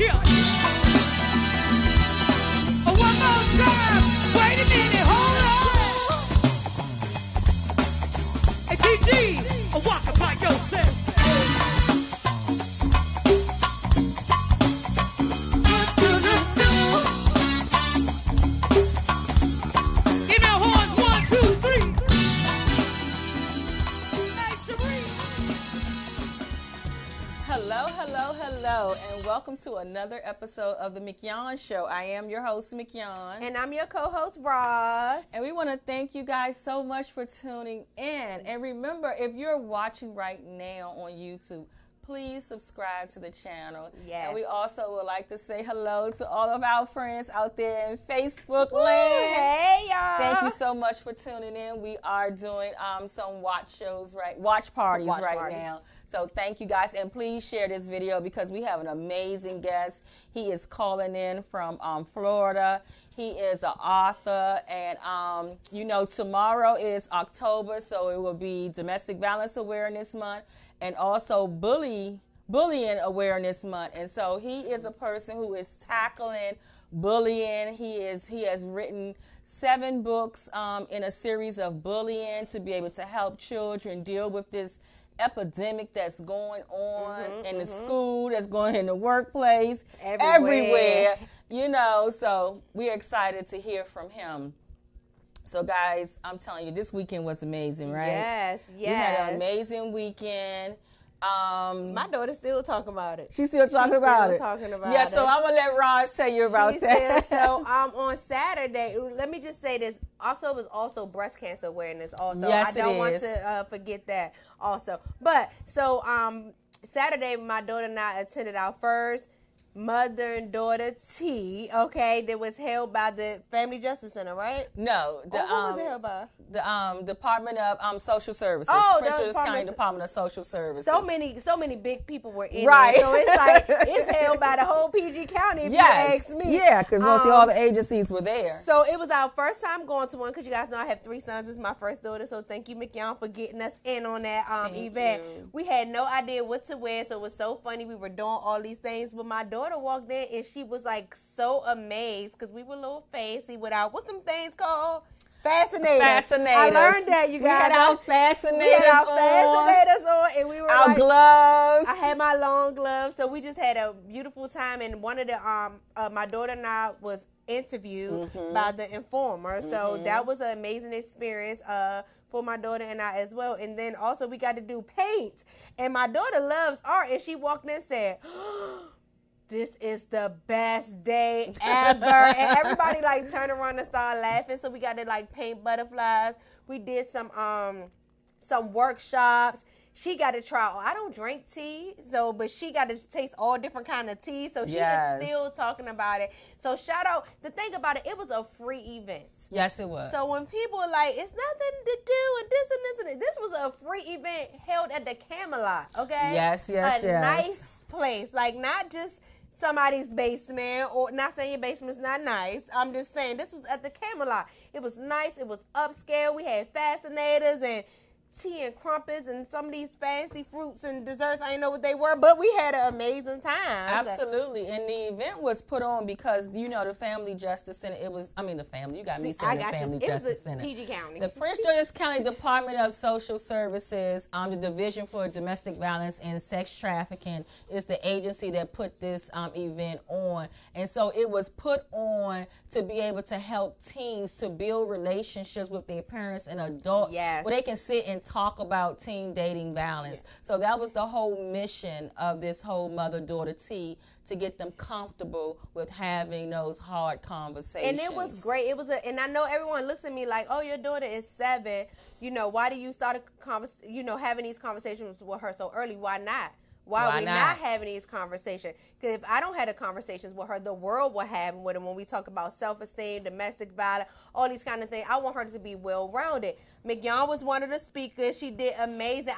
Yeah. One more time. Wait a minute. Hold on. Hey, TG, walk by yourself. Give me horns. 1, 2, 3. Hey, Cherie. Hello, hello, hello, and welcome to another episode of the Mignon Show. I am your host, Mignon. And I'm your co-host, Roz. And we want to thank you guys so much for tuning in. And remember, if you're watching right now on YouTube, please subscribe to the channel. Yes. And we also would like to say hello to all of our friends out there in Facebook Woo, land. hey, y'all. Thank you so much for tuning in. We are doing some watch parties right now. So thank you guys, and please share this video because we have an amazing guest. He is calling in from Florida. He is an author, and tomorrow is October, so it will be Domestic Violence Awareness Month and also Bullying Awareness Month. And so he is a person who is tackling bullying. He has written 7 books in a series of bullying to be able to help children deal with this epidemic that's going on in the school, that's going in the workplace, everywhere. So we're excited to hear from him. So guys, I'm telling you, this weekend was amazing, right? Yes. We had an amazing weekend. My daughter's still talking about it. She's still talking about it. Yeah, so I'm gonna let Roz tell you about that. So on Saturday, let me just say this: October is also breast cancer awareness. Also, yes, I don't want to forget that. Also, but so Saturday, my daughter and I attended our first mother and daughter tea. Okay, that was held by the Family Justice Center, right? No, what was it held by? The Department of Social Services. Oh, Prentice County Department of Social Services. So many big people were in right. it. So it's like it's held by the whole PG County. If you ask me. Yeah, because mostly all the agencies were there. So it was our first time going to one because you guys know I have 3 sons. This is my first daughter. So thank you, Mignon, for getting us in on that event. We had no idea what to wear, so it was so funny. We were doing all these things, but my daughter walked in and she was like so amazed because we were a little fancy with our what's them things called? Fascinators. I learned that, you guys. We had our fascinators on, and we were our gloves. I had my long gloves, so we just had a beautiful time. And one of the my daughter and I was interviewed by the Informer, so that was an amazing experience for my daughter and I as well. And then also we got to do paint, and my daughter loves art, and she walked in and said, this is the best day ever. And everybody like turned around and started laughing. So we got to like paint butterflies. We did some workshops. She got to try. I don't drink tea, but she got to taste all different kind of tea. So she is still talking about it. So shout out. The thing about it, it was a free event. Yes, it was. So when people are like, it's nothing to do and this and this and this was a free event held at the Camelot. Okay. Yes. A nice place, like not just somebody's basement, or not saying your basement's not nice. I'm just saying this is at the Camelot. It was nice. It was upscale. We had fascinators and tea and crumpets and some of these fancy fruits and desserts. I didn't know what they were, but we had an amazing time. Absolutely. And the event was put on because, the Family Justice Center, you got me saying the Family Justice Center. PG County. The Prince George's County Department of Social Services, the Division for Domestic Violence and Sex Trafficking is the agency that put this event on. And so it was put on to be able to help teens to build relationships with their parents and adults where they can sit and talk about teen dating violence. So that was the whole mission of this whole mother-daughter tea, to get them comfortable with having those hard conversations. And it was great. And I know everyone looks at me like, oh, your daughter is 7. Why do you start having these conversations with her so early? Why not? Why are we not having these conversations? Because if I don't have the conversations with her, the world will have them with her when we talk about self-esteem, domestic violence, all these kind of things. I want her to be well-rounded. Mignon was one of the speakers. She did amazing.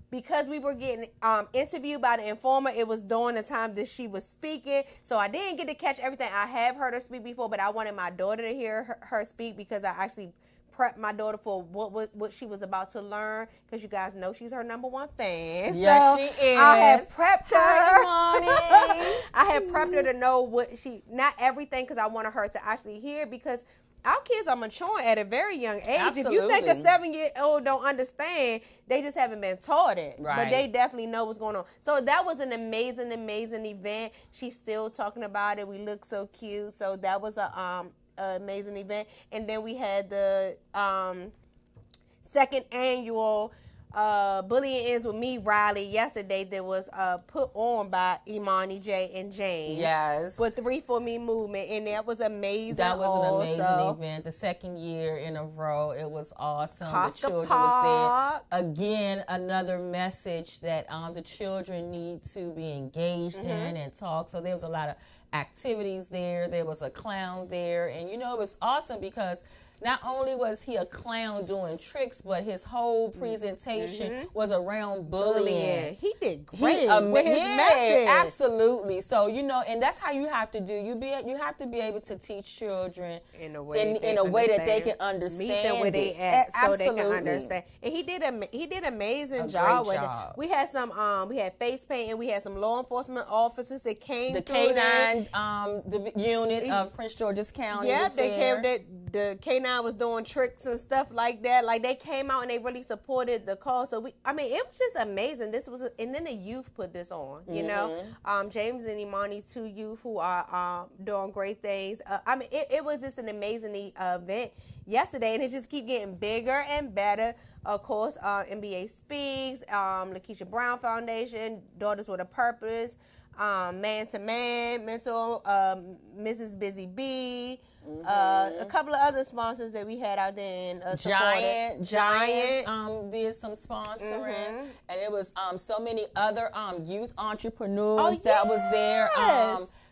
Because we were getting interviewed by the Informer, it was during the time that she was speaking. So I didn't get to catch everything. I have heard her speak before, but I wanted my daughter to hear her speak because I actually prep my daughter for what she was about to learn, because you guys know she's her #1 fan. Yes, so she is. I had prepped her. Hi, I had prepped her to know what not everything, because I wanted her to actually hear, because our kids are maturing at a very young age. Absolutely. If you think a 7-year-old don't understand, they just haven't been taught it. Right. But they definitely know what's going on. So that was an amazing, amazing event. She's still talking about it. We look so cute. So that was a amazing event. And then we had the second annual Bullying Ends With Me rally yesterday that was put on by Imani J and James. Yes. For 3 For Me movement, and that was amazing. That was also. an amazing event. The second year in a row, it was awesome. Kafka the children Park. was there. Again, another message that the children need to be engaged in and talk. So there was a lot of activities there. There was a clown there, and it was awesome because not only was he a clown doing tricks, but his whole presentation was around bullying. He did great with his message. Absolutely. So, and that's how you have to do. You have to be able to teach children in a way that they can understand. Meet them where they at, so they can understand. And he did amazing job with it. We had we had face paint, and we had some law enforcement officers that came through K9 unit of Prince George's County. Yeah, was they there. came. The K9 was doing tricks and stuff like that. Like, they came out and they really supported the cause. So it was just amazing. And then the youth put this on. James and Imani's 2 youth who are doing great things. It was just an amazing event yesterday, and it just keep getting bigger and better. Of course, NBA Speaks, Lakeisha Brown Foundation, Daughters with a Purpose, Man to Man, Mental, Mrs. Busy Bee, a couple of other sponsors that we had out there in Giant did some sponsoring, and it was so many other youth entrepreneurs that was there.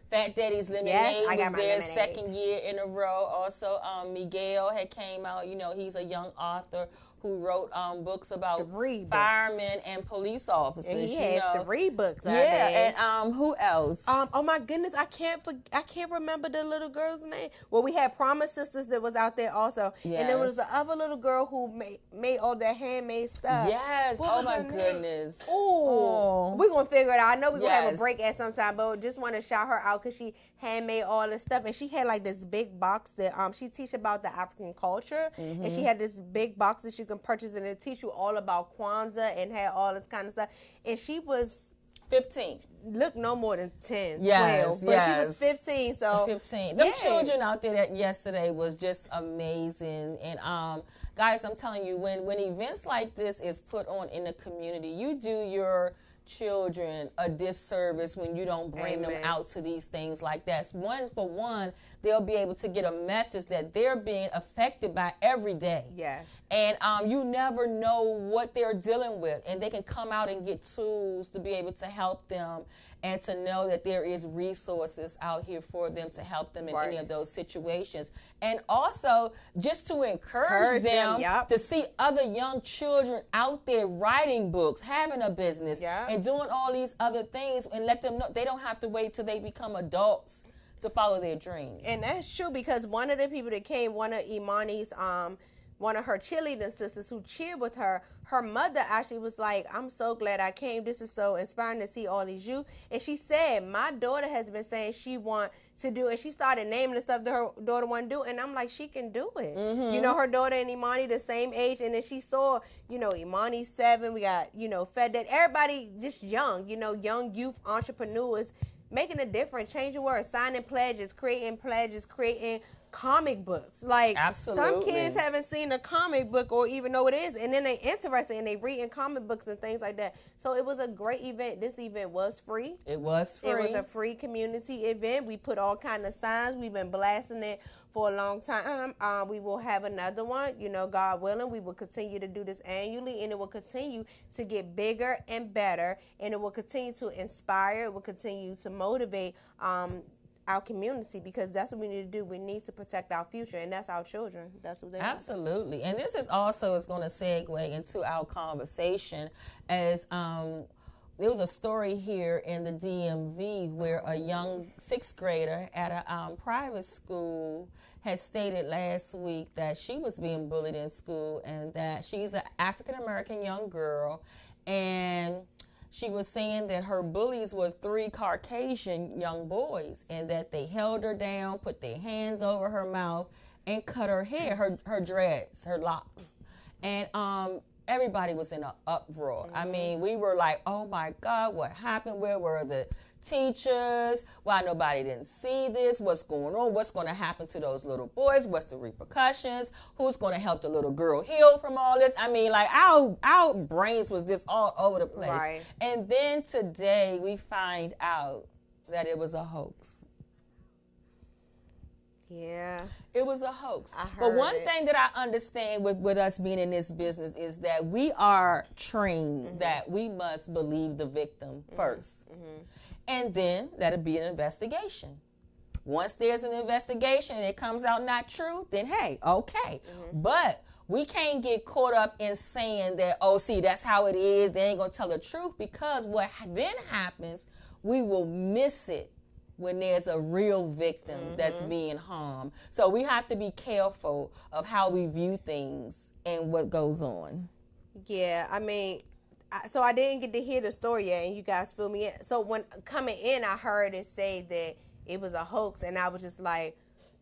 Fat Daddy's Lemonade was there, second year in a row. Also, Miguel had came out. He's a young author who wrote books about firemen and police officers. And he had 3 books out there. Yeah, and who else? Oh my goodness, I can't remember the little girl's name. Well, we had Promise Sisters that was out there also. Yes. And there was the other little girl who made all that handmade stuff. Yes. Oh my goodness. Ooh. We're going to figure it out. I know we're going to have a break at some time, but just want to shout her out because she handmade all this stuff. And she had like this big box that she teach about the African culture. And she had this big box that you can purchase, and it teach you all about Kwanzaa and had all this kind of stuff. And she was 15. Look, no more than 10, 12. But she was 15. So 15. Them children out there yesterday was just amazing. And guys, I'm telling you, when events like this is put on in the community, you do your children a disservice when you don't bring them out to these things like that. For one, they'll be able to get a message that they're being affected by every day. Yes. And you never know what they're dealing with, and they can come out and get tools to be able to help them, and to know that there is resources out here for them to help them in any of those situations. And also just to encourage them to see other young children out there writing books, having a business, and doing all these other things, and let them know they don't have to wait till they become adults to follow their dreams. And that's true, because one of the people that came, one of Imani's, one of her cheerleading sisters who cheered with her, her mother actually was like, I'm so glad I came. This is so inspiring to see all these youth. And she said, my daughter has been saying she want to do it. She started naming the stuff that her daughter want to do. And I'm like, she can do it. Her daughter and Imani the same age. And then she saw, Imani's 7. We got, Fed Dad. Everybody just young, young youth entrepreneurs making a difference, changing words, signing pledges, creating comic books. Like, some kids haven't seen a comic book or even know what it is, and then they interested and they reading comic books and things like that. So it was a great event. This event was free. It was free. It was a free community event. We put all kind of signs. We've been blasting it for a long time. We will have another one, God willing. We will continue to do this annually, and it will continue to get bigger and better, and it will continue to inspire. It will continue to motivate our community, because that's what we need to do. We need to protect our future, and that's our children. That's what they Absolutely. And this is also going to segue into our conversation as there was a story here in the DMV where a young 6th grader at a private school had stated last week that she was being bullied in school, and that she's an African-American young girl, and she was saying that her bullies were 3 Caucasian young boys, and that they held her down, put their hands over her mouth, and cut her hair, her dreads, her locks. And everybody was in an uproar. I mean, we were like, oh my God, what happened? Where were the teachers? Why nobody didn't see this? What's going on? What's going to happen to those little boys? What's the repercussions? Who's going to help the little girl heal from all this? I mean, like, our brains was just all over the place. Right. And then today we find out that it was a hoax. Yeah. It was a hoax. I heard but one it. thing that I understand with us being in this business is that we are trained that we must believe the victim first. And then that'll be an investigation. Once there's an investigation and it comes out not true, then hey, okay. But we can't get caught up in saying that, oh, see, that's how it is. They ain't going to tell the truth, because what then happens, we will miss it when there's a real victim that's being harmed. So we have to be careful of how we view things and what goes on. Yeah, I mean, so I didn't get to hear the story yet, and you guys fill me in. So when coming in, I heard it say that it was a hoax, and I was just like,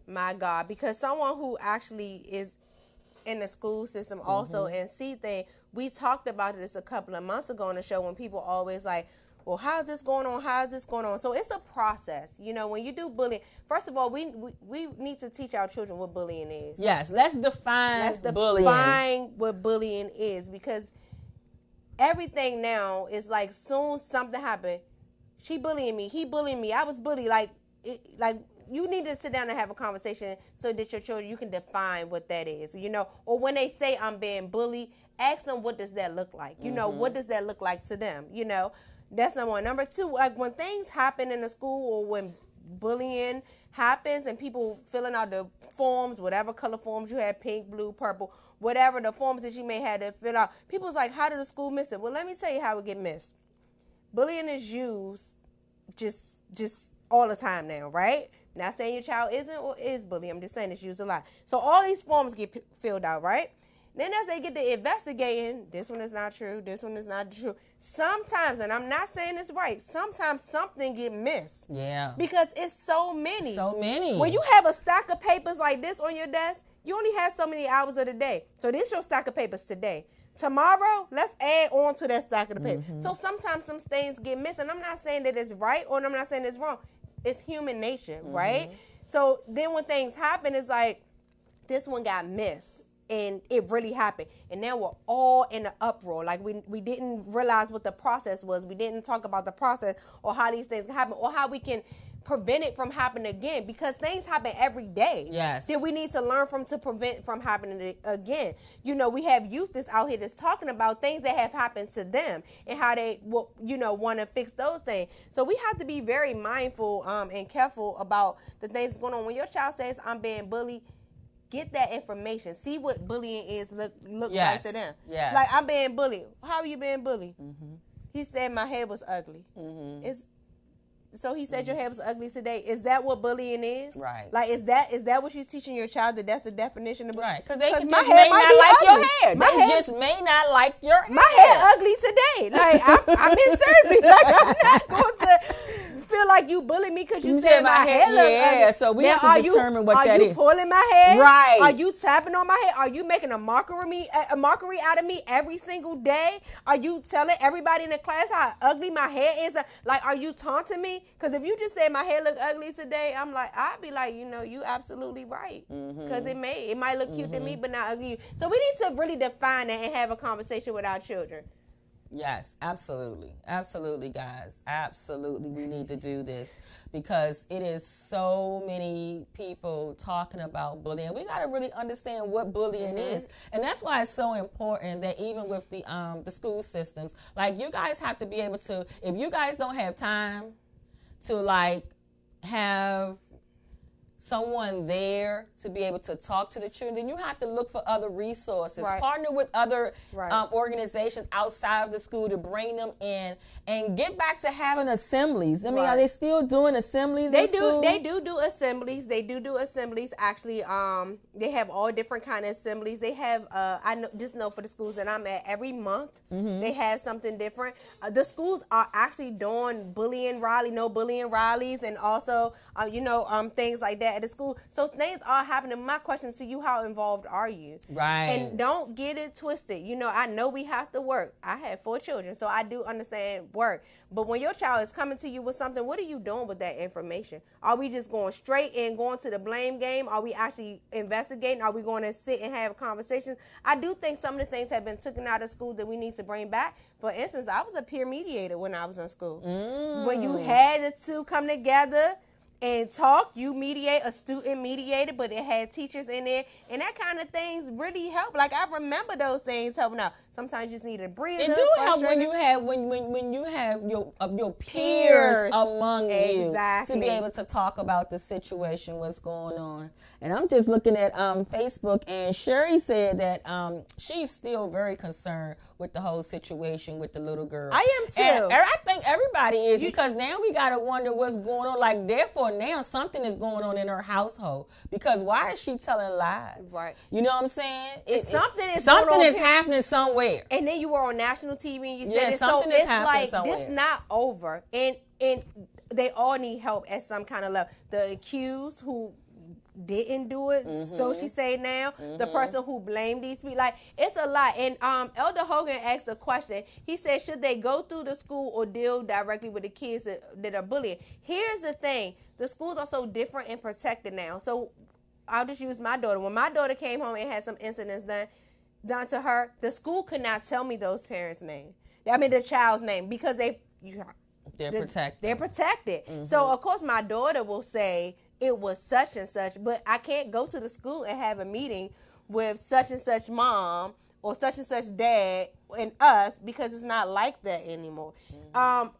my God, because someone who actually is in the school system also and see things, we talked about this a couple of months ago on the show when people always like, well, how's this going on? How's this going on? So it's a process. You know, when you do bullying, first of all, we need to teach our children what bullying is. Yes, let's define bullying. Define what bullying is, because everything now is like, soon something happened, she bullying me, he bullying me, I was bullied. Like you need to sit down and have a conversation so that your children, you can define what that is, you know. Or when they say I'm being bullied, ask them, what does that look like? You know, what does that look like to them? You know, that's number one. Number two, like when things happen in the school or when bullying happens and people filling out the forms, whatever color forms you had, pink, blue, purple, whatever the forms that you may have to fill out, people's like, how did the school miss it? Well, let me tell you how it get missed. Bullying is used just all the time now, right? Not saying your child isn't or is bullying. I'm just saying it's used a lot. So all these forms get filled out, right? Then as they get to investigating, this one is not true, this one is not true. Sometimes, and I'm not saying it's right, sometimes something get missed. Yeah. Because it's so many. So many. When you have a stack of papers like this on your desk, you only have so many hours of the day. So this is your stack of papers today. Tomorrow, let's add on to that stack of the paper. So sometimes some things get missed, and I'm not saying that it's right or I'm not saying it's wrong. It's human nature, right? So then when things happen, it's like, this one got missed. And it really happened. And now we're all in an uproar. Like we didn't realize what the process was. We didn't talk about the process or how these things happen or how we can prevent it from happening again, because things happen every day. Yes. That we need to learn from to prevent from happening again. You know, we have youth that's out here that's talking about things that have happened to them and how they will, you know, want to fix those things. So we have to be very mindful and careful about the things that's going on. When your child says, I'm being bullied, get that information. See what bullying is look like to them. Yes. Like, I'm being bullied. How are you being bullied? He said my hair was ugly. So he said your hair was ugly today. Is that what bullying is? Right. Like, is that what you're teaching your child, that that's the definition of bullying? Right. Because they just my may hair not might like be your ugly. hair. My They hair- just may not like your hair. My hair ugly today. Like, I'm being seriously. Like, I'm not going to feel like you bully me because you said my hair look ugly. So we Now, have to determine what that is. Are you pulling my hair? Right. Are you tapping on my hair? Are you making a mockery out of me every single day? Are you telling everybody in the class how ugly my hair is? Like, are you taunting me? Because if you just say my hair look ugly today, I'm like, I'd be like, you know, you absolutely right. Because it might look cute to me, but not ugly. So we need to really define that and have a conversation with our children. Yes, absolutely. Absolutely, guys. Absolutely. We need to do this because it is so many people talking about bullying. We got to really understand what bullying is. And that's why it's so important that even with the school systems, like, you guys have to be able to, if you guys don't have time to, like, have someone there to be able to talk to the children, then you have to look for other resources. Right. Partner with other Right. Organizations outside of the school to bring them in and get back to having assemblies. I mean, Right. are they still doing assemblies? They in school? They do assemblies. They do assemblies. Actually, they have all different kind of assemblies. They have just know for the schools that I'm at, every month they have something different. The schools are actually doing no bullying rallies, and also things like that at the school. So things are happening. My question to you: how involved are you? Right. And don't get it twisted. I know we have to work. I have 4 children, so I do understand work. But when your child is coming to you with something, what are you doing with that information? Are we just going straight and going to the blame game? Are we actually investigating? Are we going to sit and have conversations? I do think some of the things have been taken out of school that we need to bring back. For instance, I was a peer mediator when I was in school. When you had the two come together and talk, you mediate, a student mediated, but it had teachers in there, and that kind of things really help. Like, I remember those things helping out. Sometimes you just need a breather. It do help when you have when you have your peers among you to be able to talk about the situation, what's going on. And I'm just looking at Facebook, and Sherry said that she's still very concerned with the whole situation with the little girl. I am too. And I think everybody is, because now we got to wonder what's going on. Like, therefore, now something is going on in her household, because why is she telling lies? Right. You know what I'm saying? Something is happening somewhere. And then you were on national TV and you said Yeah, it. something So is it's happening like somewhere. this not over. And they all need help at some kind of level. The accused who didn't do it, so she say now. The person who blamed these people, like, it's a lot. And Elder Hogan asked a question. He said, should they go through the school or deal directly with the kids that are bullying? Here's the thing: the schools are so different and protected now. So I'll just use my daughter. When my daughter came home and had some incidents done to her, the school could not tell me those parents' name. I mean, the child's name, because they're protected. They're protected. So of course my daughter will say it was such and such, but I can't go to the school and have a meeting with such and such mom or such and such dad and us, because it's not like that anymore. To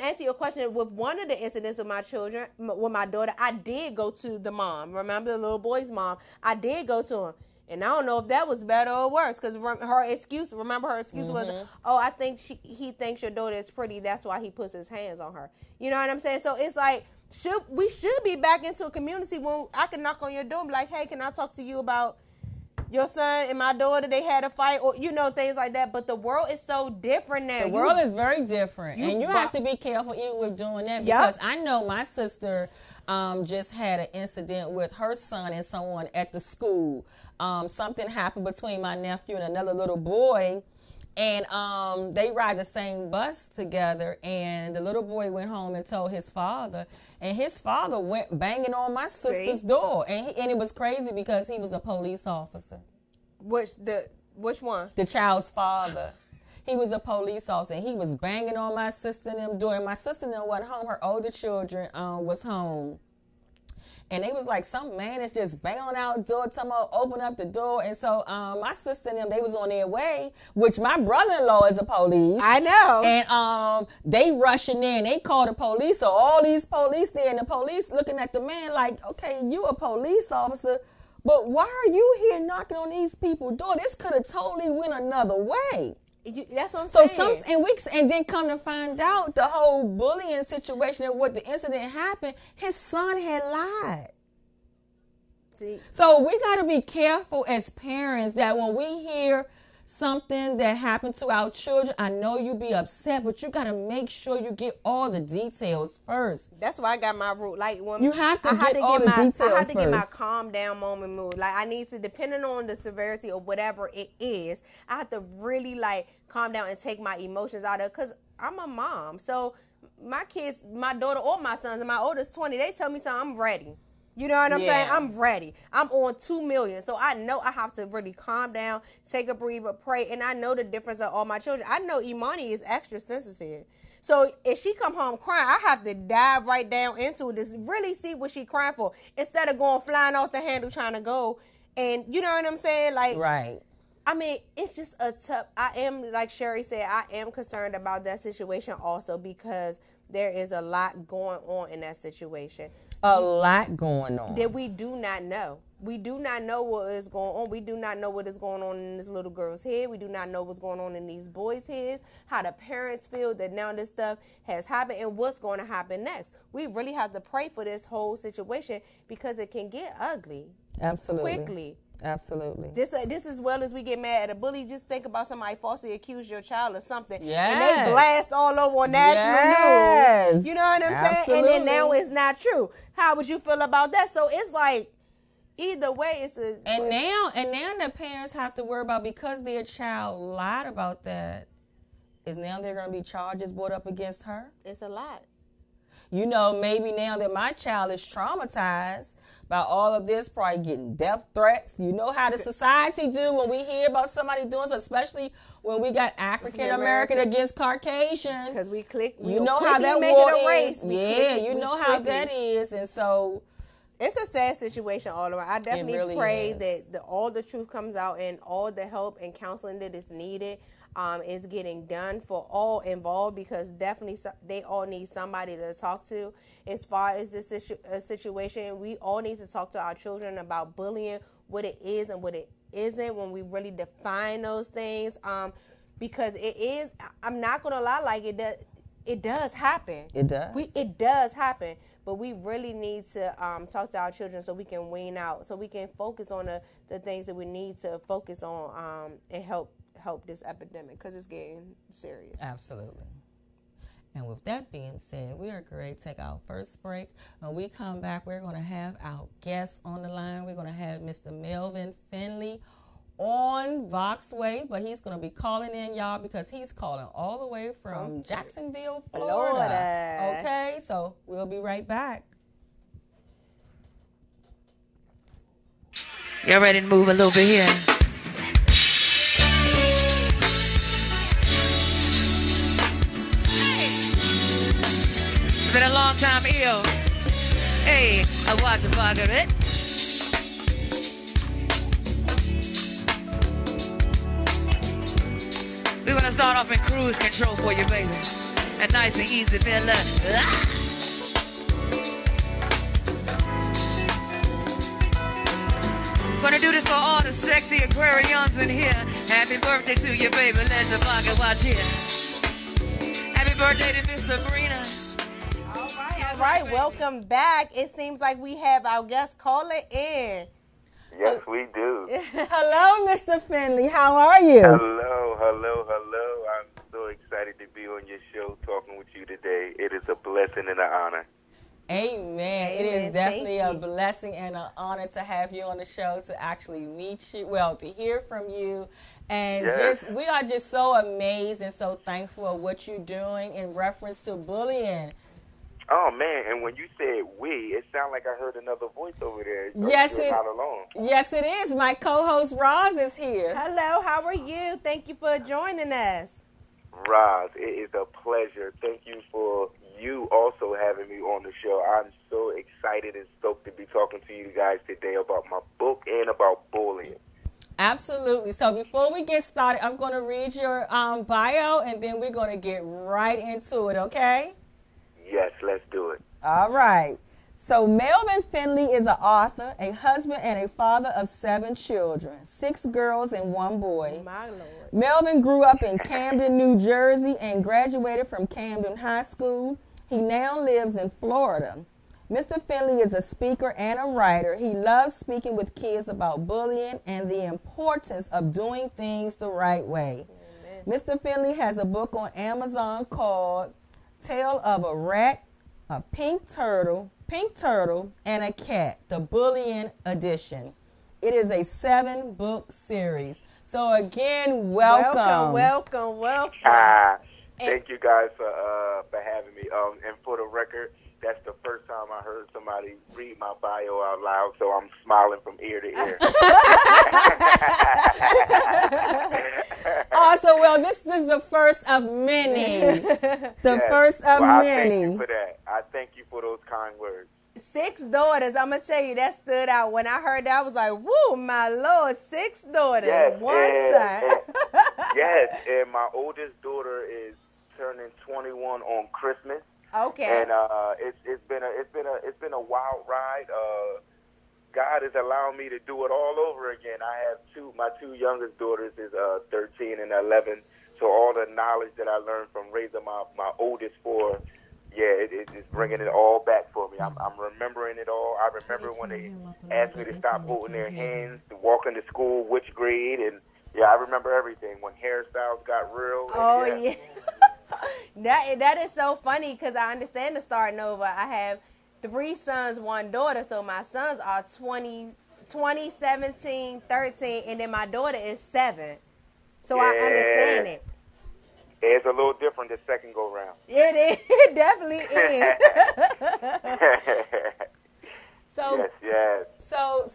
answer your question, with one of the incidents of my children, with my daughter, I did go to the mom. Remember the little boy's mom? I did go to him. And I don't know if that was better or worse, because her excuse was, oh, I think he thinks your daughter is pretty, that's why he puts his hands on her. You know what I'm saying? So it's like, we should be back into a community when I can knock on your door and be like, hey, can I talk to you about your son and my daughter? They had a fight, or things like that. But the world is so different now. The world is very different, and you have to be careful even with doing that, because I know my sister just had an incident with her son and someone at the school. Something happened between my nephew and another little boy, and they ride the same bus together, and the little boy went home and told his father, and his father went banging on my sister's door, and it was crazy because he was a police officer. Which one? The child's father. He was a police officer, and he was banging on my sister and them door, and my sister and them went home. Her older children was home. And they was like, some man is just banging on our door, talking about open up the door. And so my sister and them, they was on their way, which my brother-in-law is a police. I know. And they rushing in. They called the police. So all these police there, and the police looking at the man like, okay, you a police officer, but why are you here knocking on these people's door? This could have totally went another way. That's what I'm saying. And then come to find out the whole bullying situation and what the incident happened, his son had lied. See? So we got to be careful as parents that when we hear something that happened to our children, I know you be upset, but you got to make sure you get all the details first. That's why I got my root. Like, when you have to get all the details first. I have to get my calm down moment mood. Like, I need to, depending on the severity or whatever it is, I have to really calm down and take my emotions out of it, because I'm a mom. So my kids, my daughter or my sons, and my oldest 20, they tell me something, I'm ready. You know what I'm saying? I'm ready. I'm on 2 million. So I know I have to really calm down, take a breather, pray. And I know the difference of all my children. I know Imani is extra sensitive. So if she come home crying, I have to dive right down into it to really see what she crying for, instead of going flying off the handle trying to go. And you know what I'm saying? Like, right. I mean, it's just a tough, I am, like Sherry said, I am concerned about that situation also, because there is a lot going on in that situation. A lot going on. That we do not know. We do not know what is going on. We do not know what is going on in this little girl's head. We do not know what's going on in these boys' heads, how the parents feel that now this stuff has happened and what's going to happen next. We really have to pray for this whole situation because it can get ugly. Absolutely. Quickly. Absolutely. Just as well as we get mad at a bully, just think about somebody falsely accuse your child of something. Yes. And they blast all over on national news. You know what I'm saying? Absolutely. And then now it's not true. How would you feel about that? So it's like, either way, it's a... And now the parents have to worry about, because their child lied about that, is now they're going to be charges brought up against her? It's a lot. You know, maybe now that my child is traumatized by all of this, probably getting death threats. You know how the society do when we hear about somebody doing so, especially when we got African American against Caucasian. Because we click. You know how that war is. Yeah, you know how that is. And so... It's a sad situation all around. I definitely really pray is. that all the truth comes out and all the help and counseling that is needed is getting done for all involved, because definitely they all need somebody to talk to. As far as this situation, we all need to talk to our children about bullying, what it is and what it isn't, when we really define those things. Because it is, I'm not going to lie, like it does happen. It does. It does happen. But we really need to talk to our children so we can wean out, so we can focus on the things that we need to focus on and help this epidemic, because it's getting serious. Absolutely. And with that being said, we are going to take our first break. When we come back, we're going to have our guests on the line. We're going to have Mr. Melvin Finley on Voxway, but he's going to be calling in, y'all, because he's calling all the way from Jacksonville, Florida. Okay, so we'll be right back. Y'all ready to move a little bit here? It's been a long time ill. Hey, I watch a Margaret. We're gonna start off in cruise control for you, baby. And nice and easy, fella. Gonna do this for all the sexy Aquarians in here. Happy birthday to you, baby. Let the pocket watch here. Happy birthday to Miss Sabrina. All right, welcome back. It seems like we have our guest calling in. Yes, we do. Hello, Mr. Finley. How are you? Hello. I'm so excited to be on your show talking with you today. It is a blessing and an honor. Amen. It is definitely a blessing and an honor to have you on the show, to actually meet you, to hear from you. And we are just so amazed and so thankful of what you're doing in reference to bullying. Oh, man, and when you said we, it sounded like I heard another voice over there. So yes, you're not alone. Yes, it is. My co-host, Roz, is here. Hello, how are you? Thank you for joining us. Roz, it is a pleasure. Thank you for you also having me on the show. I'm so excited and stoked to be talking to you guys today about my book and about bullying. Absolutely. So before we get started, I'm going to read your bio, and then we're going to get right into it, okay? Yes, let's do it. All right. So Melvin Finley is an author, a husband, and a father of 7 children, 6 girls and 1 boy. My Lord. Melvin grew up in Camden, New Jersey, and graduated from Camden High School. He now lives in Florida. Mr. Finley is a speaker and a writer. He loves speaking with kids about bullying and the importance of doing things the right way. Amen. Mr. Finley has a book on Amazon called Tale of a Rat, a Pink Turtle, and a Cat, the Bullying Edition. It is a 7-book series. So again, welcome. Thank you guys for having me. And for the record, that's the first time I heard somebody read my bio out loud, so I'm smiling from ear to ear. Also, this is the first of many. First of many. I thank you for that. I thank you for those kind words. 6 daughters. I'm going to tell you, that stood out. When I heard that, I was like, woo, my Lord, 6 daughters, yes, 1 son. Yes, and my oldest daughter is turning 21 on Christmas. Okay. And it's been a wild ride. God is allowing me to do it all over again. I have my two youngest daughters is 13 and 11. So all the knowledge that I learned from raising my oldest four, it's bringing it all back for me. I'm remembering it all. I remember when they asked me to stop holding their hands, to walk into school, which grade, and I remember everything. When hairstyles got real. Oh, yeah. That is so funny because I understand the starting over. I have 3 sons, 1 daughter, so my sons are 20, 17, 13, and then my daughter is 7. So I understand it. It's a little different the second go round. It is. It definitely is. So, yes. So,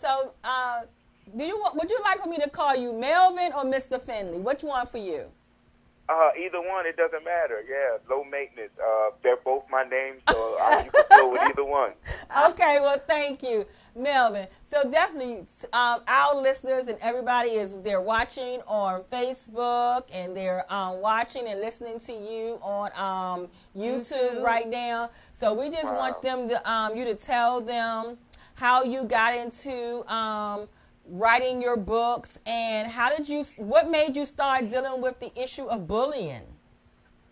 would you like for me to call you Melvin or Mr. Finley? Which one for you? Either one, it doesn't matter. Yeah, low maintenance. They're both my names, so you can go with either one. Okay, well, thank you, Melvin. So definitely, our listeners and everybody they're watching on Facebook and they're watching and listening to you on YouTube right now. So we just want them to you to tell them how you got into writing your books, and what made you start dealing with the issue of bullying?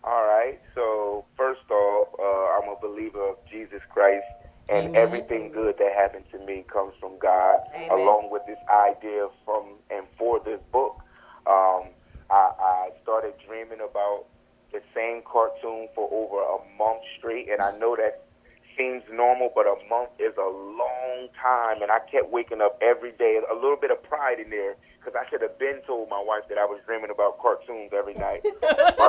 All right. So first off, I'm a believer of Jesus Christ, and Amen. Everything good that happened to me comes from God. Amen. Along with this idea from and for this book, I started dreaming about the same cartoon for over a month straight, and I know that seems normal, but a month is a long time, and I kept waking up every day. A little bit of pride in there, because I should have been told my wife that I was dreaming about cartoons every night. But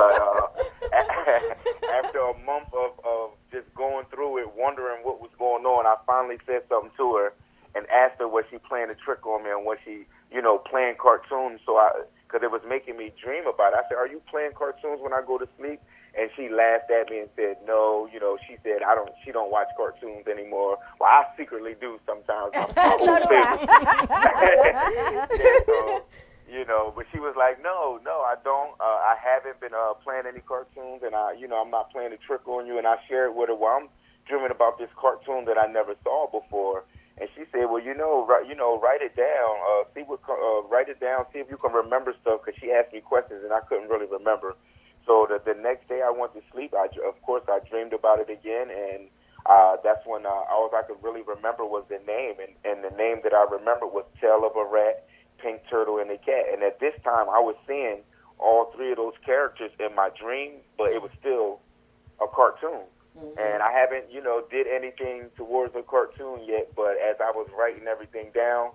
after a month of just going through it, wondering what was going on, I finally said something to her and asked her was she playing a trick on me and was she, playing cartoons. Because it was making me dream about it. I said, "Are you playing cartoons when I go to sleep?" And she laughed at me and said, "No, she said she don't watch cartoons anymore." Well, I secretly do sometimes. But she was like, "No, I don't. I haven't been playing any cartoons, and I'm not playing a trick on you." And I shared with her, "Well, I'm dreaming about this cartoon that I never saw before." And she said, "Well, write it down. Write it down. See if you can remember stuff." Because she asked me questions, and I couldn't really remember. So the next day I went to sleep. I dreamed about it again, and that's when all I could really remember was the name, and the name that I remember was Tail of a Rat, Pink Turtle, and a Cat. And at this time, I was seeing all 3 of those characters in my dream, but it was still a cartoon. Mm-hmm. And I haven't, did anything towards a cartoon yet, but as I was writing everything down,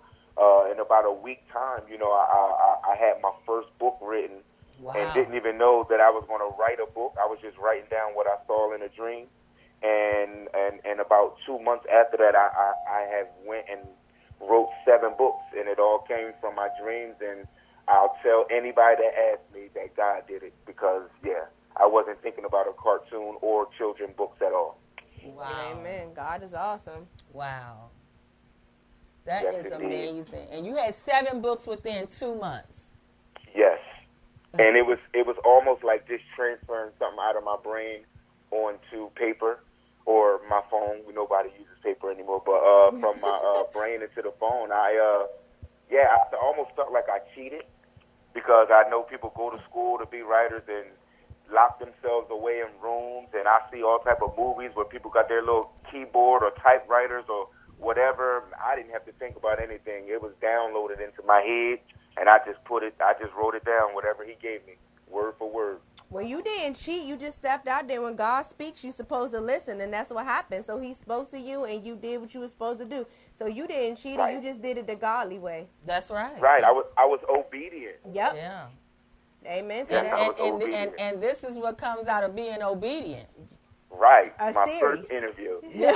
in about a week time, I had my first book written. Wow. And didn't even know that I was going to write a book. I was just writing down what I saw in a dream. And about 2 months after that, I have went and wrote 7 books, and it all came from my dreams. And I'll tell anybody that asks me that God did it because, I wasn't thinking about a cartoon or children books at all. Wow. Amen. God is awesome. Wow. That is amazing. And you had 7 books within 2 months. Yes. And it was almost like just transferring something out of my brain onto paper or my phone. Nobody uses paper anymore, but from my brain into the phone, I almost felt like I cheated because I know people go to school to be writers and lock themselves away in rooms, and I see all type of movies where people got their little keyboard or typewriters or whatever. I didn't have to think about anything. It was downloaded into my head. And I just wrote it down, whatever he gave me, word for word. Well, you didn't cheat. You just stepped out there. When God speaks, you're supposed to listen, and that's what happened. So he spoke to you, and you did what you were supposed to do. So you didn't cheat, right. You just did it the godly way. That's right. Right. I was obedient. Yep. Yeah. Amen to that. And this is what comes out of being obedient. Right. My first interview. You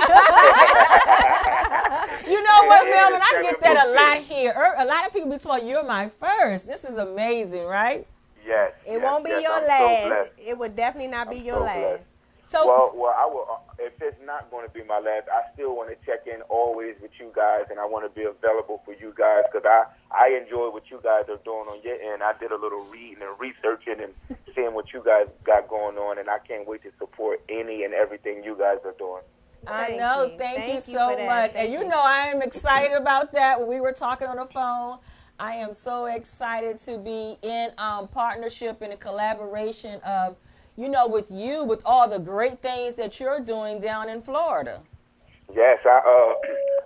know what, Melvin? I get that a lot here. A lot of people be told you're my first. This is amazing, right? Yes. It won't be your last. So it would definitely not be your last. Well, I will. If it's not going to be my last, I still want to check in always with you guys, and I want to be available for you guys because I enjoy what you guys are doing on your end. I did a little reading and researching and seeing what you guys got going on, and I can't wait to support any and everything you guys are doing. I know. Thank you so much. And you know I am excited about that. When we were talking on the phone, I am so excited to be in partnership and a collaboration of, you know, with you, with all the great things that you're doing down in Florida. Yes,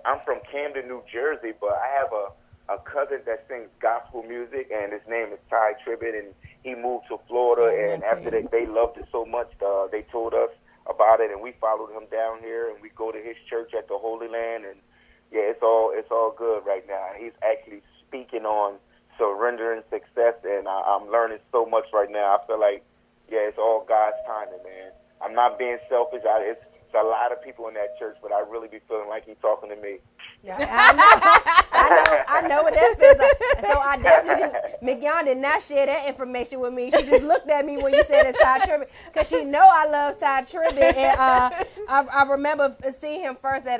I'm from Camden, New Jersey, but I have a cousin that sings gospel music, and his name is Ty Tribbett, and he moved to Florida, and after they loved it so much, they told us about it, and we followed him down here, and we go to his church at the Holy Land, and yeah, it's all good right now. He's actually speaking on surrendering success, and I'm learning so much right now. I feel like, yeah, it's all God's timing, man. I'm not being selfish. It's a lot of people in that church, but I really be feeling like he's talking to me. Yeah, I know what that feels like. So I definitely mignon did not share that information with me. She just looked at me when you said it's Ty Tribbett, because she know I love Ty Tribbett. And I remember seeing him first at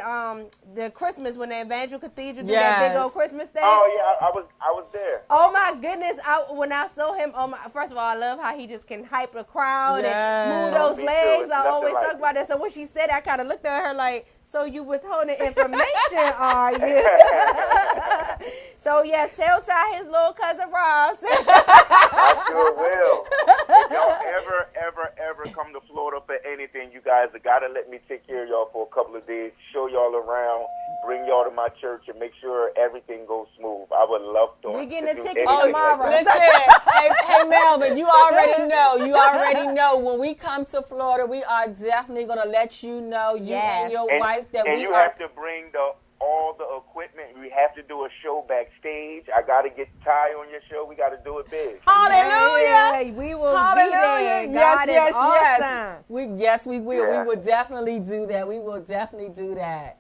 the Christmas when the Evangel Cathedral did that big old Christmas thing. Oh yeah, I was there. Oh my goodness! When I saw him, first of all, I love how he just can hype the crowd and move those legs. I always talk about that. So when she said, I kind of looked at her like, so you withholding information, are you? So, yeah, tell Ty his little cousin Roz. I sure will. If y'all ever come to Florida for anything, you guys have got to let me take care of y'all for a couple of days, show y'all around, bring y'all to my church, and make sure everything goes smooth. I would love to. We're getting a ticket tomorrow. Listen, hey, Melvin, you already know. When we come to Florida, we are definitely going to let you know, you and your wife, that and we you are. have to bring all the equipment. We have to do a show backstage. I got to get Ty on your show. We got to do it big. Hallelujah. Yeah, we will be there. God is awesome. We will. Yeah. We will definitely do that. We will definitely do that.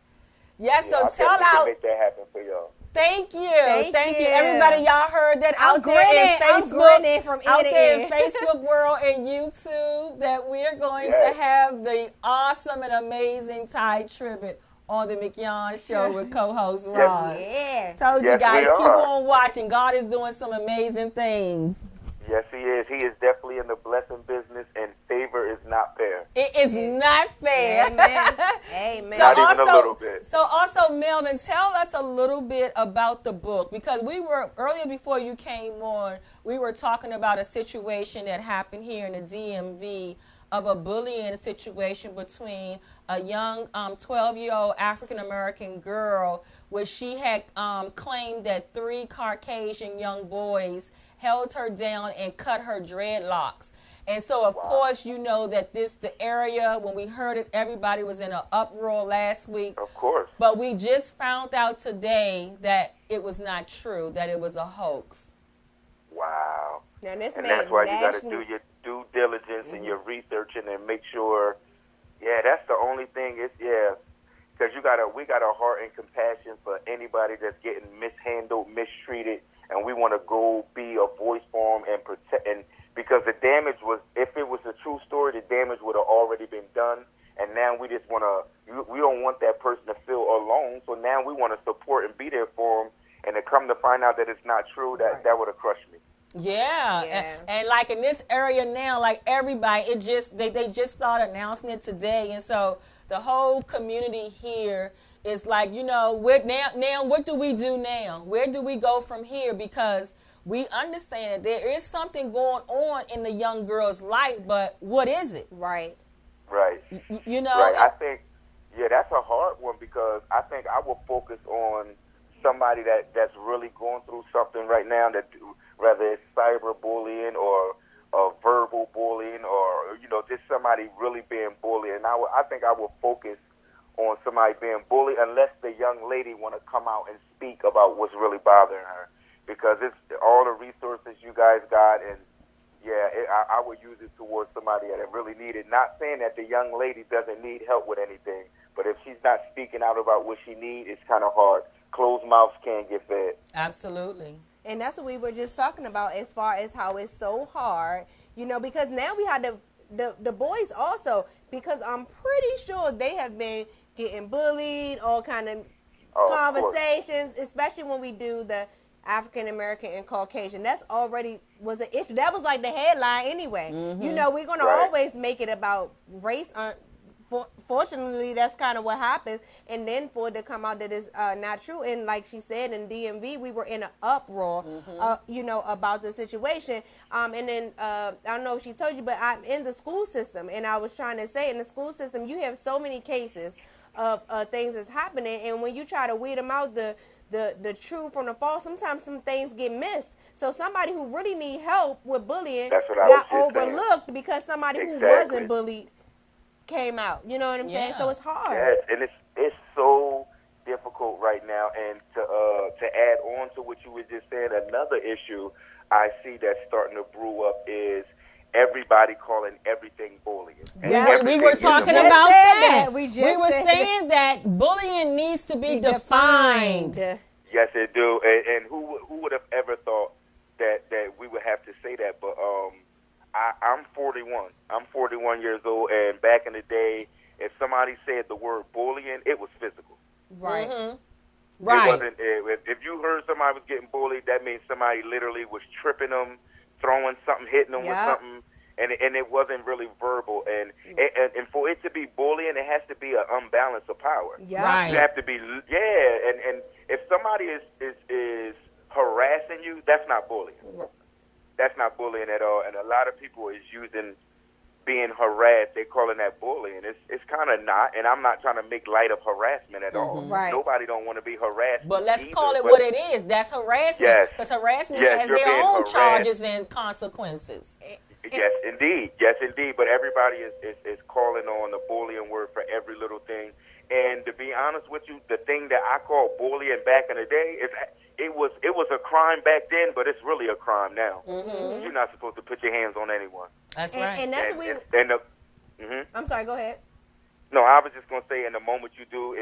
Yes, yeah, so tell out. Make that happen for y'all. Thank you. Thank you. Everybody, y'all heard that out there in Facebook, in Facebook world and YouTube, that we're going to have the awesome and amazing Ty Tribbett on the mignon Show with co-host Roz. Yeah. Told you guys, keep on watching. God is doing some amazing things. Yes, he is. He is definitely in the blessing business, and favor is not fair. It is not fair. Amen. Amen. Not even a little bit. So also, Melvin, tell us a little bit about the book, because we were, earlier before you came on, we were talking about a situation that happened here in the DMV of a bullying situation between a young 12-year-old African-American girl, where she had claimed that 3 Caucasian young boys held her down and cut her dreadlocks. And so, of course, you know that the area, when we heard it, everybody was in an uproar last week. Of course. But we just found out today that it was not true, that it was a hoax. Wow. Now, and that's why you got to do your due diligence and your researching and make sure, that's the only thing is, because we got a heart and compassion for anybody that's getting mishandled, mistreated, and we want to go be a voice for them and protect. And because the damage was, if it was a true story, the damage would have already been done. And now we just want to, we don't want that person to feel alone. So now we want to support and be there for them. And to come to find out that it's not true, that would have crushed me. Yeah. And like in this area now, like everybody, they just started announcing it today. And so the whole community here is like, now what do we do now? Where do we go from here? Because we understand that there is something going on in the young girl's life, but what is it? Right. Right. Right. I think, that's a hard one, because I think I will focus on somebody that's really going through something right now, that whether it's cyberbullying or verbal bullying or, just somebody really being bullied. And I think I will focus on somebody being bullied, unless the young lady want to come out and speak about what's really bothering her, because it's all the resources you guys got, and I would use it towards somebody that really need it. Not saying that the young lady doesn't need help with anything, but if she's not speaking out about what she needs, it's kind of hard. Closed mouths can't get fed. Absolutely. And that's what we were just talking about, as far as how it's so hard, because now we had the boys also because I'm pretty sure they have been getting bullied, all kind of conversations, especially when we do the African American and Caucasian. That's already was an issue. That was like the headline anyway. You know, we're going to always make it about race. Fortunately, that's kind of what happens. And then for it to come out that is not true. And like she said, in DMV, we were in an uproar, you know, about the situation. And then, I don't know if she told you, but I'm in the school system. And I was trying to say, in the school system, you have so many cases of things that's happening. And when you try to weed them out, the true from the false, sometimes some things get missed. So somebody who really need help with bullying got overlooked because somebody who wasn't bullied came out. You know what I'm saying? So it's hard. Yes, and it's so difficult right now. And to add on to what you were just saying, another issue I see that's starting to brew up is everybody calling everything bullying. Yeah, we were talking about that. We were saying that bullying needs to be defined. Yes, it do. And who would have ever thought that we would have to say that? But I'm 41. I'm 41 years old, and back in the day, if somebody said the word bullying, it was physical. Right. Right. It wasn't. If you heard somebody was getting bullied, that means somebody literally was tripping them, throwing something, hitting them with something, and it wasn't really verbal. And for it to be bullying, it has to be an unbalance of power. Yeah. Right. You have to be, and if somebody is harassing you, that's not bullying. That's not bullying at all. And a lot of people is using being harassed, they're calling that bullying. It's kind of not, and I'm not trying to make light of harassment at all. Right. Nobody don't want to be harassed. But let's either, call it what it is. That's harassment. Yes. Because harassment Yes, has you're their being own harassed. charges and consequences. Yes, indeed. Yes, indeed. But everybody is calling on the bullying word for every little thing. And to be honest with you, the thing that I call bullying back in the day, it was a crime back then, but it's really a crime now. You're not supposed to put your hands on anyone. That's right. And that's I'm sorry, go ahead. No, I was just going to say, in the moment you do,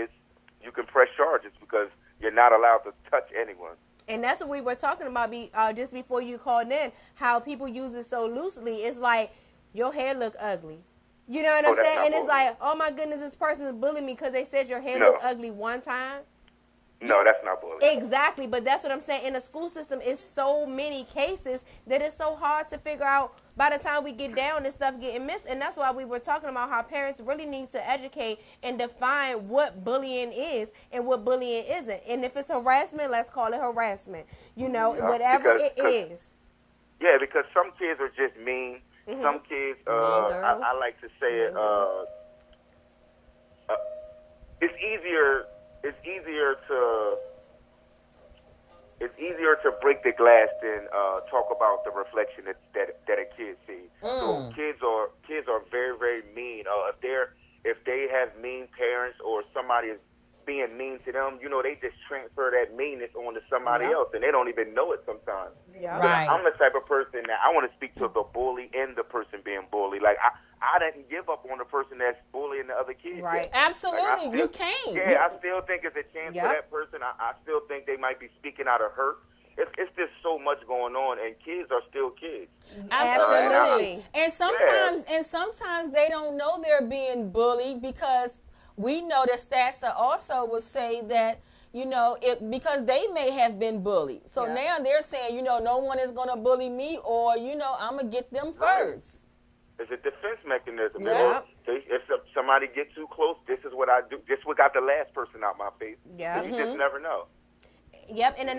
you can press charges because you're not allowed to touch anyone. And that's what we were talking about just before you called in, how people use it so loosely. It's like, your hair look ugly. You know what I'm saying? And it's like, oh my goodness, this person is bullying me because they said your hair looked ugly one time. No, that's not bullying. Exactly, but that's what I'm saying. In the school system, it's so many cases that it's so hard to figure out by the time we get down and stuff getting missed. And that's why we were talking about how parents really need to educate and define what bullying is and what bullying isn't. And if it's harassment, let's call it harassment. You know, whatever it is. Yeah, because some kids are just mean. Some kids, I like to say it, it's easier to break the glass than talk about the reflection that a kid sees. So kids are very, very mean. If they have mean parents or somebody is being mean to them, you know, they just transfer that meanness onto somebody else, and they don't even know it sometimes. Yeah. Right. I'm the type of person that I want to speak to the bully and the person being bullied. Like, I didn't give up on the person that's bullying the other kids. Right. Absolutely. Like, you can't. Yeah, I still think it's a chance for that person. I still think they might be speaking out of hurt. It's just so much going on, and kids are still kids. Absolutely. And sometimes they don't know they're being bullied because we know that stats also will say that, you know, because they may have been bullied. So now they're saying, you know, no one is going to bully me, or, you know, I'm going to get them first. It's a defense mechanism. Yeah. If somebody gets too close, this is what I do. This is what got the last person out my face. Yeah. You just never know. Yep, and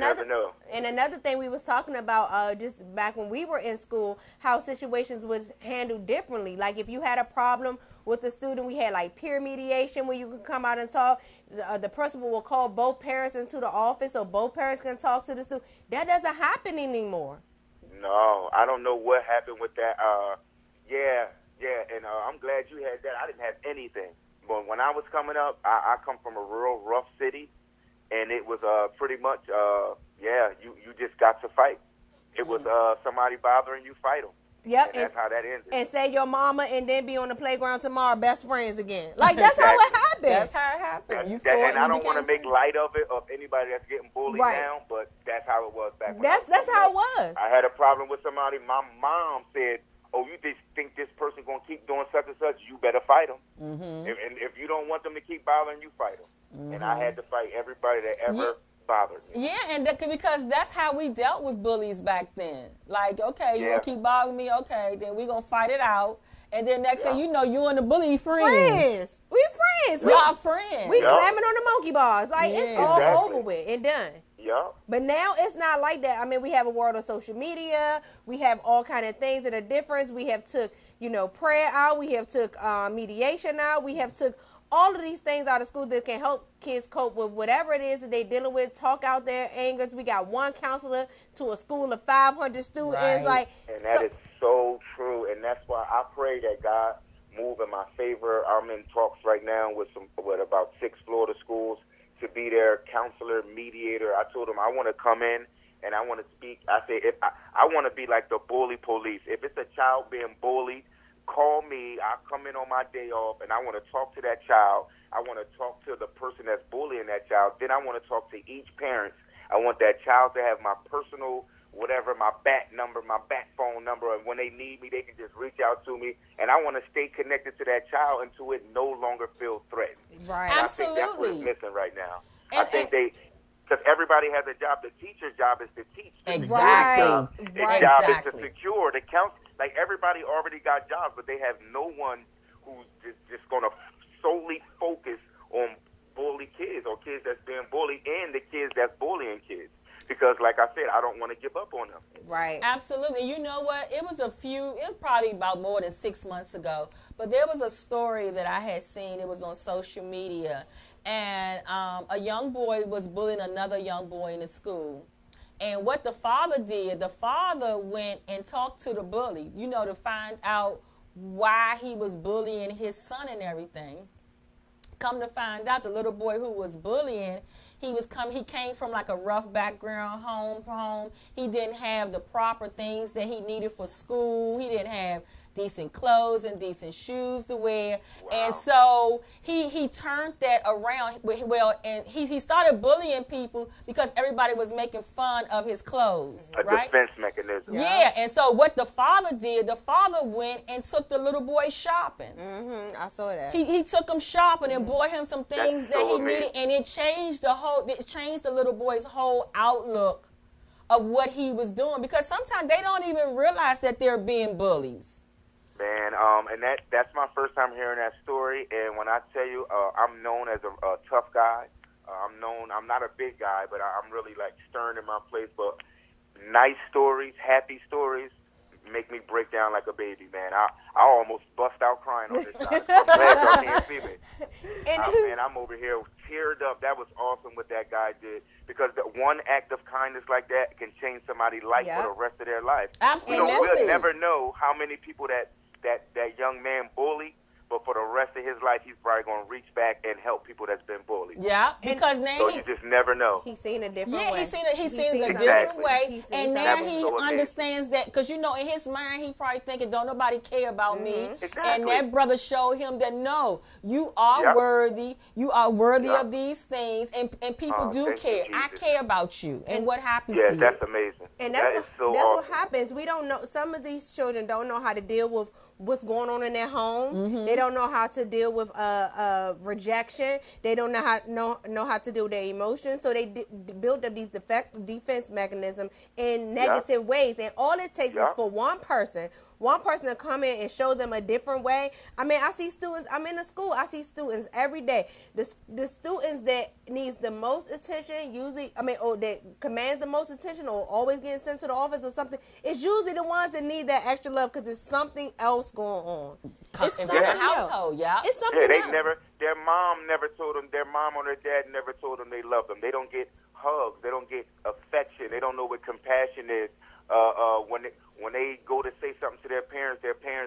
another thing we was talking about just back when we were in school, how situations was handled differently. Like if you had a problem with a student, we had like peer mediation where you could come out and talk. The principal will call both parents into the office so both parents can talk to the student. That doesn't happen anymore. No, I don't know what happened with that. And I'm glad you had that. I didn't have anything. But when I was coming up, I come from a real rough city. And it was pretty much, you just got to fight. It was somebody bothering you, fight them. Yep. And that's how that ended. And say your mama and then be on the playground tomorrow, best friends again. Like, that's how it happened. That's how it happened. And I don't want to make light of it, of anybody that's getting bullied now, but that's how it was back then. That's how it was. I had a problem with somebody. My mom said, oh, you just think this person going to keep doing such and such, you better fight them. Mm-hmm. And if you don't want them to keep bothering you, fight them. Mm-hmm. And I had to fight everybody that ever bothered me. Yeah, and because that's how we dealt with bullies back then. Like, okay, you going to keep bothering me? Okay, then we going to fight it out. And then next thing you know, you and the bully friends. We friends. We are friends. We climbing on the monkey bars. Like, it's all over with and done. Yeah. But now it's not like that. I mean, we have a world of social media. We have all kind of things that are different. We have took, prayer out. We have took mediation out. We have took all of these things out of school that can help kids cope with whatever it is that they're dealing with, talk out their angers. We got one counselor to a school of 500 students. Right. And that is so true. And that's why I pray that God move in my favor. I'm in talks right now with about 6 Florida schools to be their counselor, mediator. I told them I want to come in and I want to speak. I say, I want to be like the bully police. If it's a child being bullied, call me. I'll come in on my day off, and I want to talk to that child. I want to talk to the person that's bullying that child. Then I want to talk to each parent. I want that child to have my personal whatever, my back number, my back phone number, and when they need me, they can just reach out to me. And I want to stay connected to that child until it no longer feels threatened. Right. And Absolutely. I think that's what is missing right now. I think because everybody has a job. The teacher's job is to teach. Exactly. Their job is to secure. The count, like everybody already got jobs, but they have no one who's just going to solely focus on bully kids or kids that's being bullied and the kids that's bullying kids. Because, like I said, I don't want to give up on them. Right. Absolutely. You know what? It was probably about more than 6 months ago, but there was a story that I had seen. It was on social media, and a young boy was bullying another young boy in the school. And what the father did, the father went and talked to the bully, to find out why he was bullying his son and everything. Come to find out, the little boy who was bullying, he came from like a rough background home. He didn't have the proper things that he needed for school. He didn't have decent clothes and decent shoes to wear. Wow. And so he turned that around. Well, and he started bullying people because everybody was making fun of his clothes. A defense mechanism. Yeah, and so what the father did, the father went and took the little boy shopping. Mm-hmm. I saw that. He took him shopping and bought him some things that he needed, and it changed the little boy's whole outlook of what he was doing, because sometimes they don't even realize that they're being bullies. Man, and that's my first time hearing that story. And when I tell you, I'm known as a tough guy. I'm not a big guy, but I'm really like stern in my place. But nice stories, happy stories make me break down like a baby, man. I almost bust out crying on this side. I'm glad y'all can't see me. Man, I'm over here teared up. That was awesome what that guy did, because the one act of kindness like that can change somebody's life for the rest of their life. Absolutely. We'll never know how many people that young man bullied, but for the rest of his life, he's probably going to reach back and help people that's been bullied. Yeah, because now so you just never know. He's seen a different way. Yeah, he's seen a exactly. different way, and now he so understands that, because in his mind he probably thinking, don't nobody care about me, Exactly. and that brother showed him that no, you are worthy, of these things, and people do care. I care about you, and what happens to you. Yeah, that's amazing. And that's awesome. what happens. We don't know. Some of these children don't know how to deal with what's going on in their homes. Mm-hmm. They don't know how to deal with rejection. They don't know how to deal with their emotions. So they build up these defense mechanisms in negative ways. And all it takes is for one person to come in and show them a different way. I mean, I see students, I'm in a school, I see students every day. The students that needs the most attention, or that commands the most attention, or always getting sent to the office or something, it's usually the ones that need that extra love, because there's something else going on. It's in their household, It's something else. Their mom never told them, their mom or their dad never told them they love them. They don't get hugs. They don't get affection. They don't know what compassion is. When they go to say something to their parents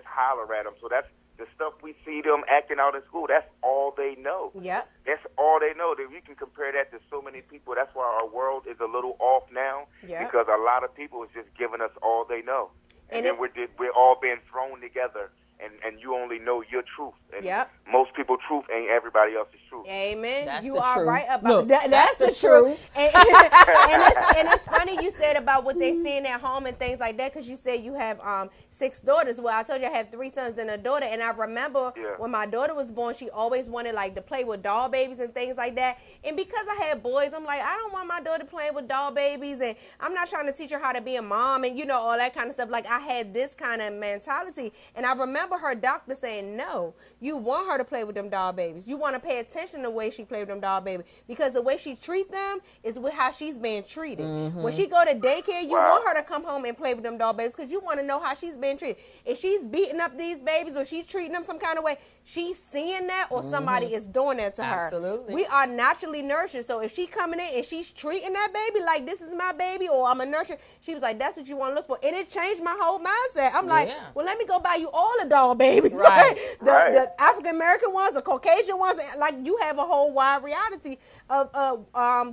holler at them. So that's the stuff we see them acting out in school. That's all they know. Yep. That's all they know. We can compare that to so many people. That's why our world is a little off now, because a lot of people is just giving us all they know. And then we're all being thrown together and you only know your truth. And Yep. most people's truth ain't everybody else's truth. Amen. That's you the are truth. right about Look, that. that's the truth. truth. And it's funny you said about what they seeing at home and things like that, because you said you have 6 daughters. Well, I told you I have 3 sons and a daughter, and I remember when my daughter was born, she always wanted like to play with doll babies and things like that. And because I had boys, I'm like, I don't want my daughter playing with doll babies, and I'm not trying to teach her how to be a mom and all that kind of stuff. Like, I had this kind of mentality, and I remember her doctor saying, no, you want her to play with them doll babies. You want to pay attention to the way she play with them doll babies, because the way she treat them is with how she's being treated. When she go to daycare, you want her to come home and play with them doll babies, because you want to know how she's being treated. If she's beating up these babies or she's treating them some kind of way, she's seeing that, or somebody is doing that to her. Absolutely. We are naturally nurtured, so if she coming in and she's treating that baby like this is my baby, or I'm a nurturer, she was like, that's what you want to look for. And it changed my whole mindset. I'm like, well, let me go buy you all the doll babies. Right. The African-American ones, the Caucasian ones, like, you have a whole wide reality of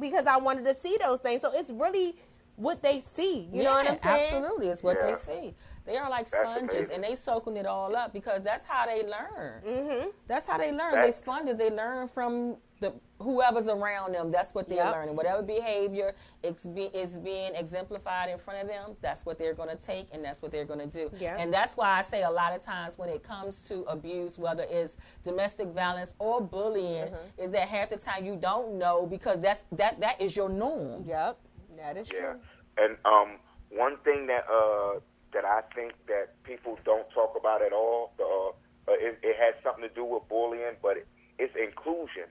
because I wanted to see those things. So it's really what they see. You know what I'm saying? Absolutely. It's what they see. They are like sponges, and they soaking it all up, because that's how they learn. That's how they learn. They sponges. They learn from whoever's around them. That's what they're learning. Whatever behavior is being exemplified in front of them, that's what they're going to take, and that's what they're going to do. And that's why I say a lot of times when it comes to abuse, whether it's domestic violence or bullying, is that half the time you don't know, because that is your norm. Yep, that is true. And one thing that I think that people don't talk about at all, it has something to do with bullying, but it's inclusion.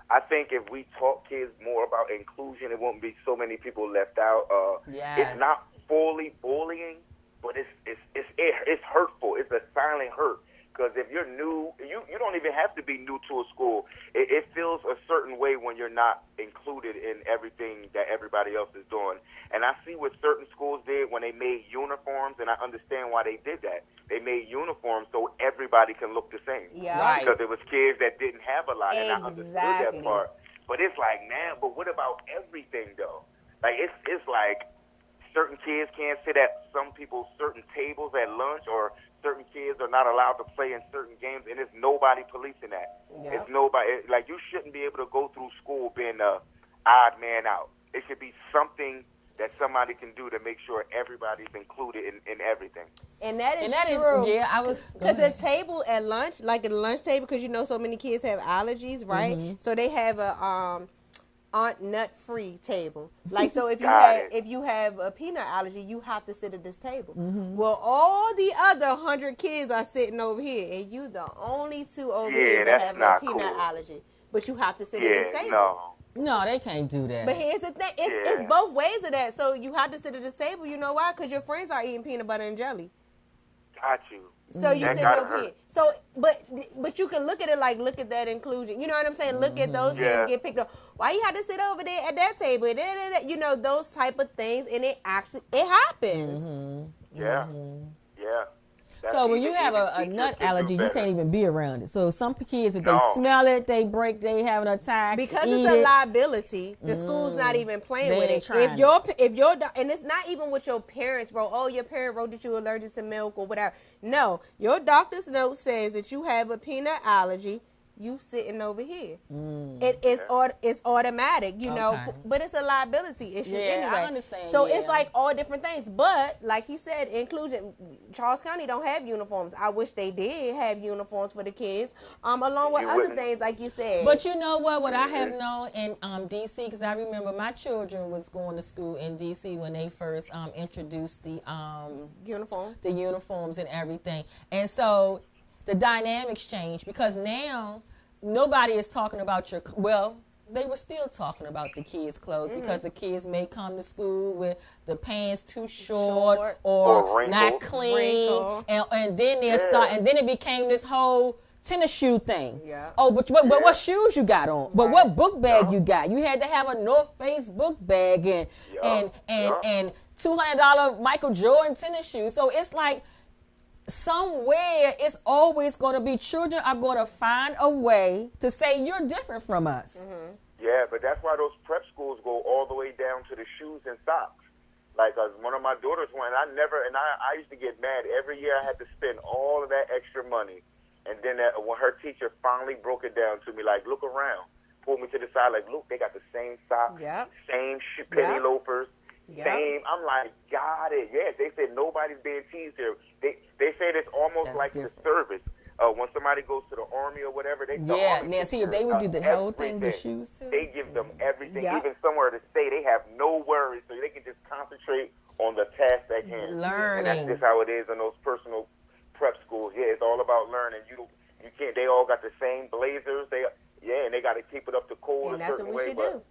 I think if we taught kids more about inclusion, it won't be so many people left out. It's not fully bullying, but it's hurtful. It's a silent hurt. Because if you're new, you don't even have to be new to a school. It feels a certain way when you're not included in everything that everybody else is doing. And I see what certain schools did when they made uniforms, and I understand why they did that. They made uniforms so everybody can look the same. Because it was kids that didn't have a lot, and I understood that part. But it's like, man, but what about everything, though? Like, it's like certain kids can't sit at some people's certain tables at lunch, or certain kids are not allowed to play in certain games, and it's nobody policing that. It's nobody. Like, you shouldn't be able to go through school being the odd man out. It should be something that somebody can do to make sure everybody's included in everything. And that is true. Because the table at lunch, like at the lunch table, because so many kids have allergies, right? So they have a nut-free table. Like, so if you have a peanut allergy, you have to sit at this table. Well, all the other 100 kids are sitting over here, and you the only 2 over here that have a peanut allergy. But you have to sit at this table. No, they can't do that. But here's the thing. It's both ways of that. So you have to sit at this table. You know why? Because your friends are eating peanut butter and jelly. Got you. So you sit over here. So, but you can look at it like, look at that inclusion. You know what I'm saying? Look at those kids get picked up. Why you have to sit over there at that table? Those type of things, and it happens. Yeah. So when you have a nut allergy, you can't even be around it. So some kids, if they smell it, they have an attack. Because it's a liability, the school's not even playing with it. If your and it's not even what your parents wrote. Oh, your parent wrote that you're allergic to milk or whatever. No, your doctor's note says that you have a peanut allergy. You sitting over here. It's automatic, but it's a liability issue anyway. I understand. So it's like all different things. But like he said, inclusion. Charles County don't have uniforms. I wish they did have uniforms for the kids, along with other things like you said. But you know what I have known in D.C., because I remember my children was going to school in D.C. when they first introduced the uniforms and everything. And so the dynamics changed, because now nobody is talking about they were still talking about the kids' clothes, because the kids may come to school with the pants too short or not clean, and then they'll start, and then it became this whole tennis shoe thing. Oh, but what shoes you got on? But what book bag you got? You had to have a North Face book bag and $200 Michael Jordan tennis shoes. So it's like, somewhere it's always going to be, children are going to find a way to say you're different from us. Yeah, but that's why those prep schools go all the way down to the shoes and socks. Like, one of my daughters went, I used to get mad. Every year I had to spend all of that extra money. And then when her teacher finally broke it down to me, like, look around, pulled me to the side, like, look, they got the same socks, same penny loafers, same. I'm like, got it. Yes, they said nobody's being teased here. They said it's almost like the service. When somebody goes to the army or whatever, they now see if they would do the whole thing, the shoes too. They give them everything, even somewhere to stay. They have no worries, so they can just concentrate on the task at hand. Learning. And that's just how it is in those personal prep schools. Yeah, it's all about learning. You can't. They all got the same blazers. And they got to keep it up to code and a that's certain what we way. should do.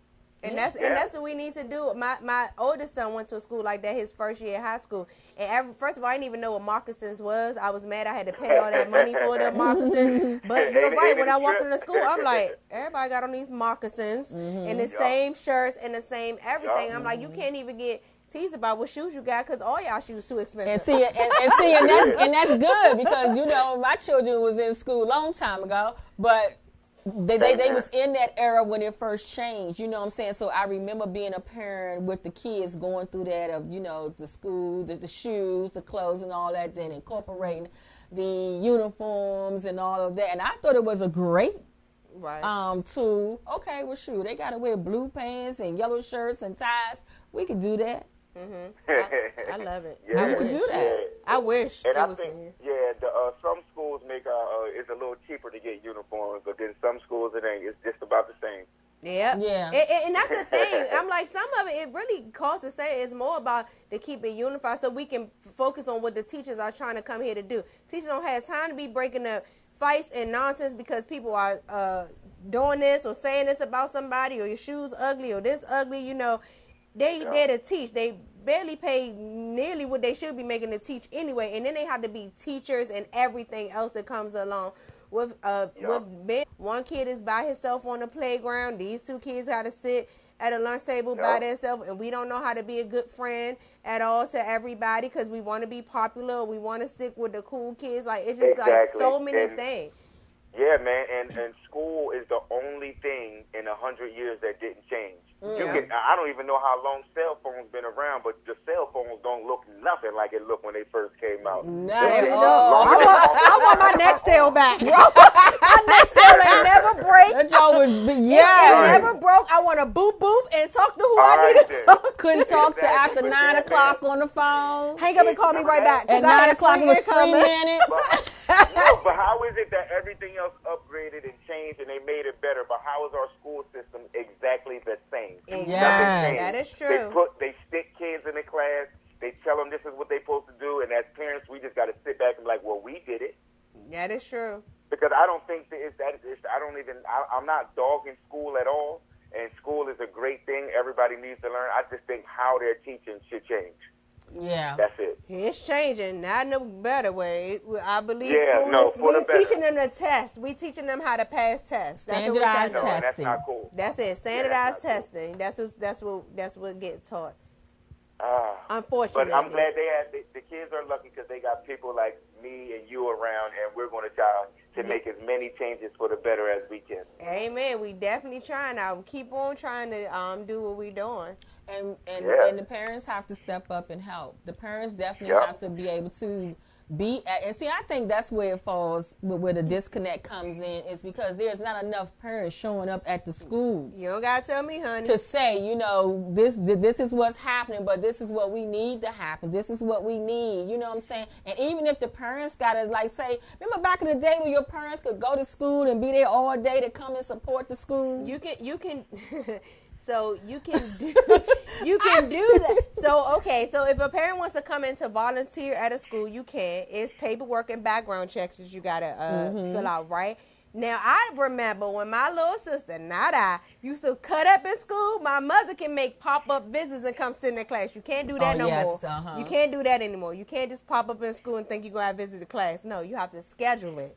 And that's what we need to do. My oldest son went to a school like that his first year in high school. And first of all, I didn't even know what moccasins was. I was mad I had to pay all that money for the moccasins. But you're right. When I walked into school, I'm like, everybody got on these moccasins and the same shirts and the same everything. I'm like, you can't even get teased about what shoes you got because all y'all shoes too expensive. And that's good because my children was in school a long time ago, but they was in that era when it first changed, you know what I'm saying? So I remember being a parent with the kids going through that of, the school, the shoes, the clothes and all that, then incorporating the uniforms and all of that. And I thought it was a great tool. Okay, well, shoot, they got to wear blue pants and yellow shirts and ties. We could do that. I love it. Yeah, I could do that. Yeah. I wish. And I think, some schools make it's a little cheaper to get uniforms, but then some schools it ain't. It's just about the same. Yeah. And that's the thing. I'm like, some of it really costs the same. It's more about to keep it unified so we can focus on what the teachers are trying to come here to do. Teachers don't have time to be breaking up fights and nonsense because people are doing this or saying this about somebody or your shoes ugly or this ugly, They there to teach. They barely pay nearly what they should be making to teach anyway, and then they have to be teachers and everything else that comes along with one kid is by himself on the playground. These two kids have to sit at a lunch table by themselves, and we don't know how to be a good friend at all to everybody because we want to be popular. We want to stick with the cool kids. Like it's just like so many things. Yeah, man, and school is the only thing in 100 years that didn't change. I don't even know how long cell phones been around, but the cell phones don't look nothing like it looked when they first came out. I want my next cell back. My next cell ain't never break. That y'all was it never broke. I want to boop and talk to who I need to talk to. Couldn't talk to after 9 o'clock on the phone. Hang up and call me right back. At 9 o'clock it was 3 minutes. But how is it that everything else upgraded and changed and they made it better, but how is our school system exactly the same? Yes, that is true. They stick kids in the class. They tell them this is what they're supposed to do, and as parents, we just got to sit back and be like, well, we did it. That is true. Because I don't think I'm not dogging school at all, and school is a great thing. Everybody needs to learn. I just think how they're teaching should change. Yeah. That's it. It's changing, not in a better way. I believe we're teaching them the test. We're teaching them how to pass tests. Standardized testing. That's not cool. That's it. Standardized testing. Cool. That's what get taught. Unfortunately. But I'm glad the kids are lucky because they got people like me and you around, and we're going to try to make as many changes for the better as we can. Amen. We definitely trying. I'll keep on trying to do what we're doing. And the parents have to step up and help. The parents definitely have to be able to be at, and see, I think that's where it falls, where the disconnect comes in, is because there's not enough parents showing up at the schools. You don't gotta tell me, honey. To say, this is what's happening, but this is what we need to happen. This is what we need. You know what I'm saying? And even if the parents gotta say, remember back in the day when your parents could go to school and be there all day to come and support the school? You can. So you can do that. So if a parent wants to come in to volunteer at a school, you can. It's paperwork and background checks that you gotta fill out, right? Now I remember when my little sister, not I, used to cut up in school. My mother can make pop-up visits and come sit in the class. You can't do that no more. You can't do that anymore. You can't just pop up in school and think you're gonna have visit the class. No, you have to schedule it.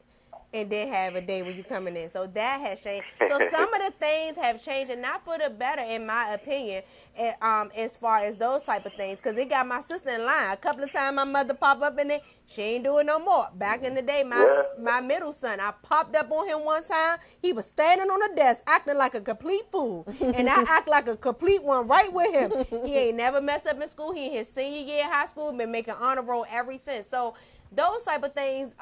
and then have a day when you coming in. So that has changed. So some of the things have changed, and not for the better, in my opinion, as far as those type of things. Because it got my sister in line. A couple of times my mother popped up in there. She ain't doing no more. Back in the day, my middle son, I popped up on him one time. He was standing on the desk acting like a complete fool. And I act like a complete one right with him. He ain't never messed up in school. He in his senior year of high school, been making honor roll ever since. So those type of things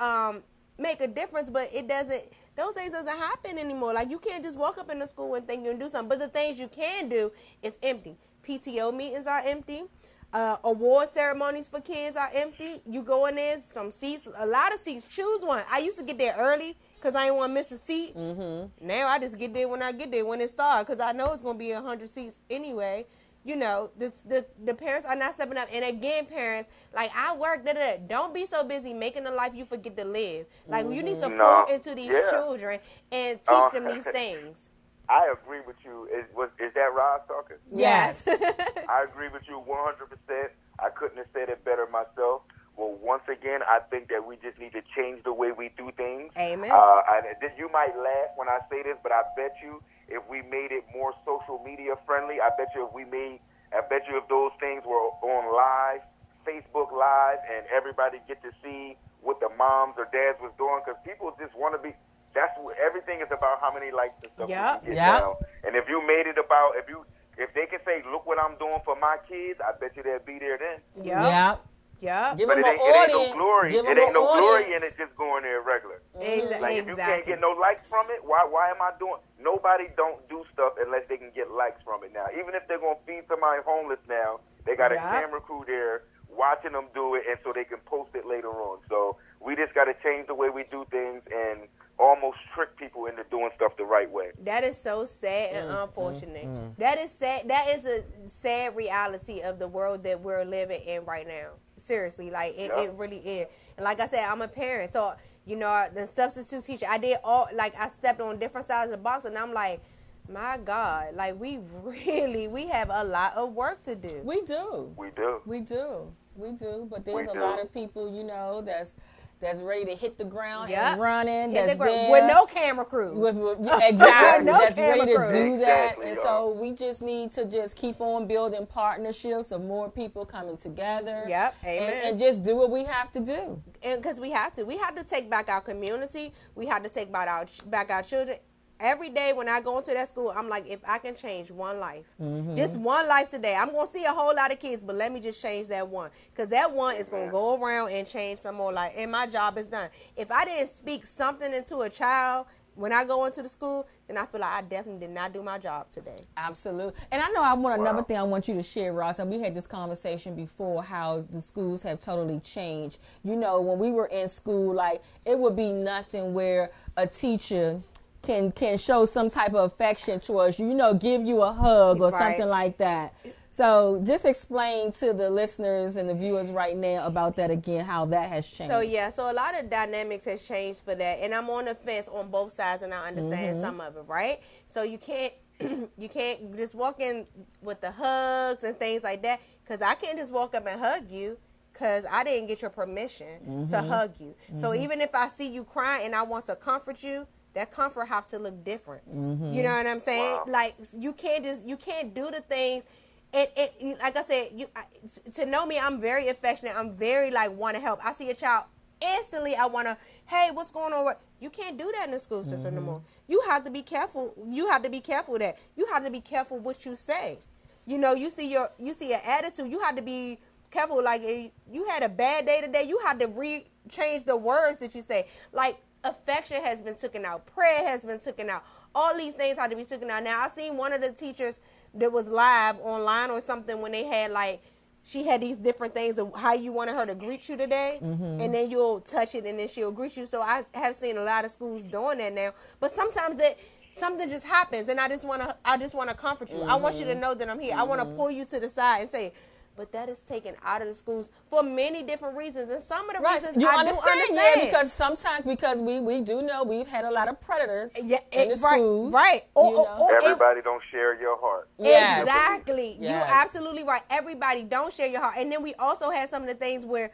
make a difference, but those things doesn't happen anymore. Like, you can't just walk up in the school and think you can do something. But the things you can do is empty. PTO meetings are empty. Award ceremonies for kids are empty. You go in there, some seats, a lot of seats. Choose one. I used to get there early because I didn't want to miss a seat. Now I just get there when I get there, when it starts, because I know it's going to be 100 seats anyway. You know, the parents are not stepping up. And again, parents, like, I work, don't be so busy making the life you forget to live. Like, you need to pour into these children and teach them these things. I agree with you. Is that Roz talking? Yes. I agree with you 100%. I couldn't have said it better myself. Well, once again, I think that we just need to change the way we do things. Amen. You might laugh when I say this, but I bet you if we made it more social media friendly, I bet you if those things were on live, Facebook Live, and everybody get to see what the moms or dads was doing, because people just want to be. That's what everything is about. How many likes and stuff you get down. And if you made it about, if they can say, look what I'm doing for my kids, I bet you they'll be there then. Yeah. Give but them it ain't no glory. Give it ain't no audience. glory in it just going there regular. Like, if you can't get no likes from it, why am I doing? Nobody don't do stuff unless they can get likes from it now. Even if they're going to feed somebody homeless now, they got a camera crew there watching them do it, and so they can post it later on. So we just got to change the way we do things and almost trick people into doing stuff the right way. That is so sad and unfortunate. That is sad. That is a sad reality of the world that we're living in right now. Seriously, like it really is. And like I said, I'm a parent, so you know, the substitute teacher, I stepped on different sides of the box, and I'm like, my God, like we have a lot of work to do. We do. But there's a lot of people, you know, that's ready to hit the ground and running. That's there with no camera crews. Exactly. No that's ready to crew. do that. Exactly, and so we just need to just keep on building partnerships of more people coming together. Yep. Amen. And just do what we have to do. And because we have to take back our community. We have to take back our children. Every day when I go into that school, I'm like, if I can change one life, just one life today, I'm going to see a whole lot of kids, but let me just change that one. Because that one is going to go around and change some more life, and my job is done. If I didn't speak something into a child when I go into the school, then I feel like I definitely did not do my job today. Absolutely. And I know another thing I want you to share, Roz, and we had this conversation before, how the schools have totally changed. You know, when we were in school, like, it would be nothing where a teacher can show some type of affection towards you, you know, give you a hug or something like that. So just explain to the listeners and the viewers right now about that again, how that has changed. So a lot of dynamics has changed for that, and I'm on the fence on both sides, and I understand some of it, right? So you can't just walk in with the hugs and things like that, because I can't just walk up and hug you because I didn't get your permission to hug you. So even if I see you crying and I want to comfort you, that comfort have to look different. You know what I'm saying? Wow. Like, you can't do the things. And like I said, to know me, I'm very affectionate. I'm very, like, want to help. I see a child, instantly I want to, hey, what's going on? You can't do that in the school system no more. You have to be careful. You have to be careful of that. You have to be careful what you say. You know, you see an attitude. You have to be careful. Like, if you had a bad day today, you have to change the words that you say. Like, affection has been taken out. Prayer has been taken out. All these things had to be taken out. Now, I seen one of the teachers that was live online or something when they had, like, she had these different things of how you wanted her to greet you today, and then you'll touch it and then she'll greet you. So I have seen a lot of schools doing that now. But sometimes something just happens, and I just want to comfort you. I want you to know that I'm here. I want to pull you to the side and say, but that is taken out of the schools for many different reasons. And some of the reasons I do understand. Yeah, because sometimes, we do know we've had a lot of predators in the schools. Right. Everybody don't share your heart. Yes. Exactly. Yes. You're absolutely right. Everybody don't share your heart. And then we also had some of the things where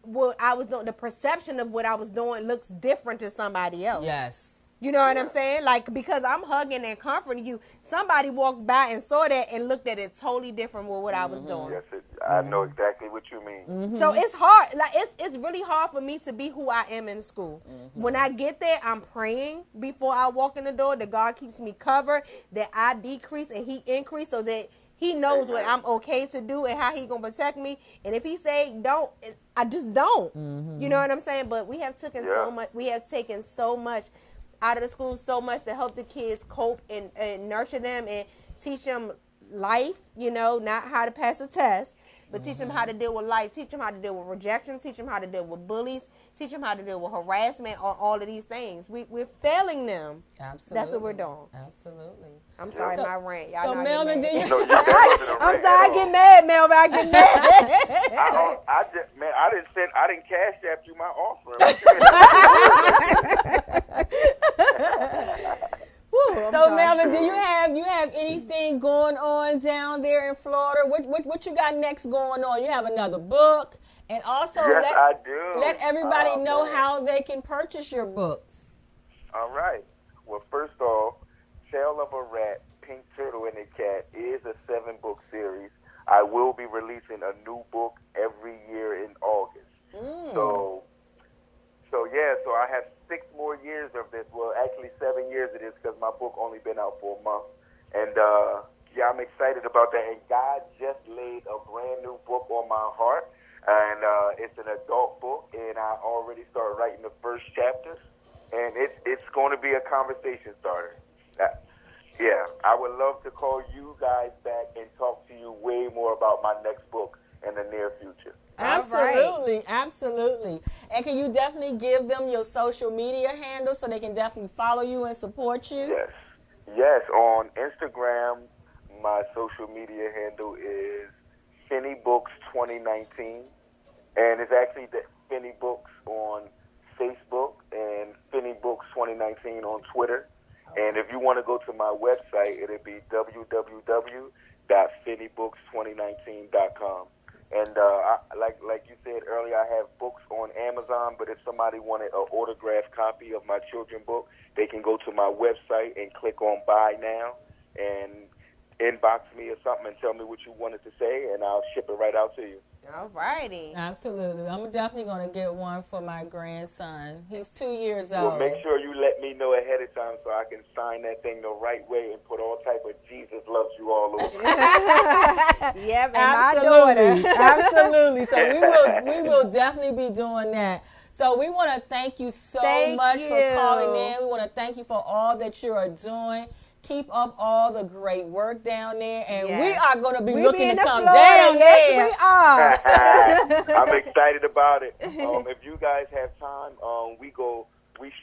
what I was doing, the perception of what I was doing looks different to somebody else. Yes. You know what I'm saying? Like, because I'm hugging and comforting you, somebody walked by and saw that and looked at it totally different with what I was doing. Yes, I know exactly what you mean. So it's hard. Like, it's really hard for me to be who I am in school. When I get there, I'm praying before I walk in the door that God keeps me covered, that I decrease and He increase, so that He knows what I'm okay to do and how He gonna protect me. And if He say don't, I just don't. You know what I'm saying? But we have taken so much. We have taken so much out of the school, so much to help the kids cope and nurture them and teach them life. You know, not how to pass a test, but teach them how to deal with life. Teach them how to deal with rejection. Teach them how to deal with bullies. Teach them how to deal with harassment. All of these things. We're failing them. Absolutely. That's what we're doing. Absolutely. I'm sorry, my rant. Y'all So know I get Melvin, mad. do you? No, that wasn't a I'm rant sorry, I at all. get mad, Melvin. I get mad. I didn't cash app you my offering. Woo, I'm So sorry. Melvin, do you have anything going on down there in Florida? What you got next going on? You have another book, and also Yes, I do. let everybody Oh, know man. how they can purchase your books. All right. Well, first off, Tale of a Rat, Pink Turtle, and a Cat is a 7-book series. I will be releasing a new book every year in August. So I have 6 more years of this. Well, actually 7 years it is, because my book only been out for a month. And I'm excited about that. And God just laid a brand new book on my heart, and it's an adult book, and I already started writing the first chapters, and it's going to be a conversation starter. I would love to call you guys back and talk to you way more about my next book in the near future. Absolutely, absolutely. And can you definitely give them your social media handles so they can definitely follow you and support you? Yes. On Instagram, my social media handle is Finney Books 2019, and it's actually the Finney Books on Facebook and Finney Books 2019 on Twitter. And if you want to go to my website, it'll be www.finnybooks2019.com. And like you said earlier, I have books on Amazon, but if somebody wanted an autographed copy of my children's book, they can go to my website and click on Buy Now and inbox me or something and tell me what you wanted to say, and I'll ship it right out to you. All righty. Absolutely. I'm definitely going to get one for my grandson. He's 2 years old. Well, make sure you let me know ahead of time so I can sign that thing the right way and put all type of Jesus loves you all over it. Yep, and Absolutely. my daughter. Absolutely. So we will definitely be doing that. So we want to thank you so much for calling in. We want to thank you for all that you are doing. Keep up all the great work down there, and we are going to be looking to come down there. Yes, we are. I'm excited about it. If you guys have time, we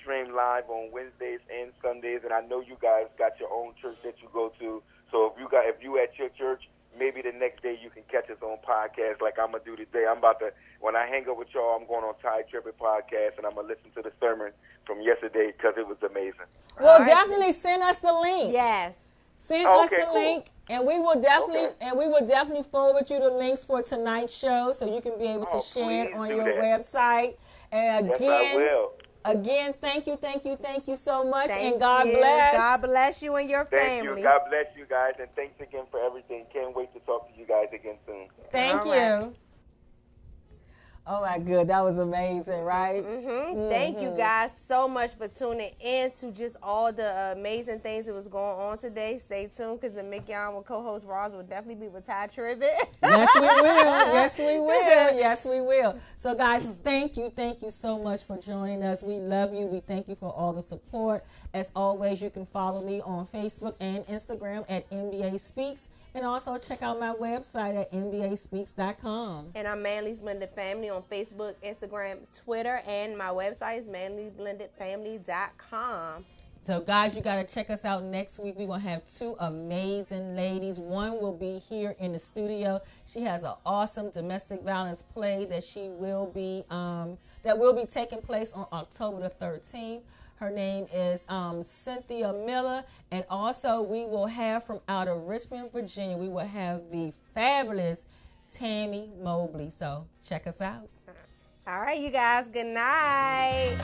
stream live on Wednesdays and Sundays, and I know you guys got your own church that you go to. So if you at your church, maybe the next day you can catch us on podcast like I'm gonna do today. When I hang up with y'all, I'm going on Ty Trippett podcast, and I'm gonna listen to the sermon from yesterday because it was amazing. Well, definitely send us the link. Yes. Send us the link, and we will definitely forward you the links for tonight's show so you can be able to share it on your website. And Yes, I will. Again, thank you so much, and God bless. God bless you and your Thank family. you. God bless you guys, and thanks again for everything. Can't wait to talk to you guys again soon. Thank All you. right. Oh my good, that was amazing, right? Thank you guys so much for tuning in to just all the amazing things that was going on today. Stay tuned, because the mignon with co-host Roz will definitely be with Ty Tribbett. Yes, we will. Yes, we will. Yes, we will. So, guys, thank you so much for joining us. We love you. We thank you for all the support. As always, you can follow me on Facebook and Instagram at NBA Speaks, and also check out my website at nbaspeaks.com. And I'm Manly's Blended Family on Facebook, Instagram, Twitter, and my website is manlyblendedfamily.com. So, guys, you got to check us out next week. We're going to have 2 amazing ladies. One will be here in the studio. She has an awesome domestic violence play that will be taking place on October the 13th. Her name is Cynthia Miller. And also, we will have from out of Richmond, Virginia, we will have the fabulous Tammy Mobley. So, check us out. All right, you guys. Good night.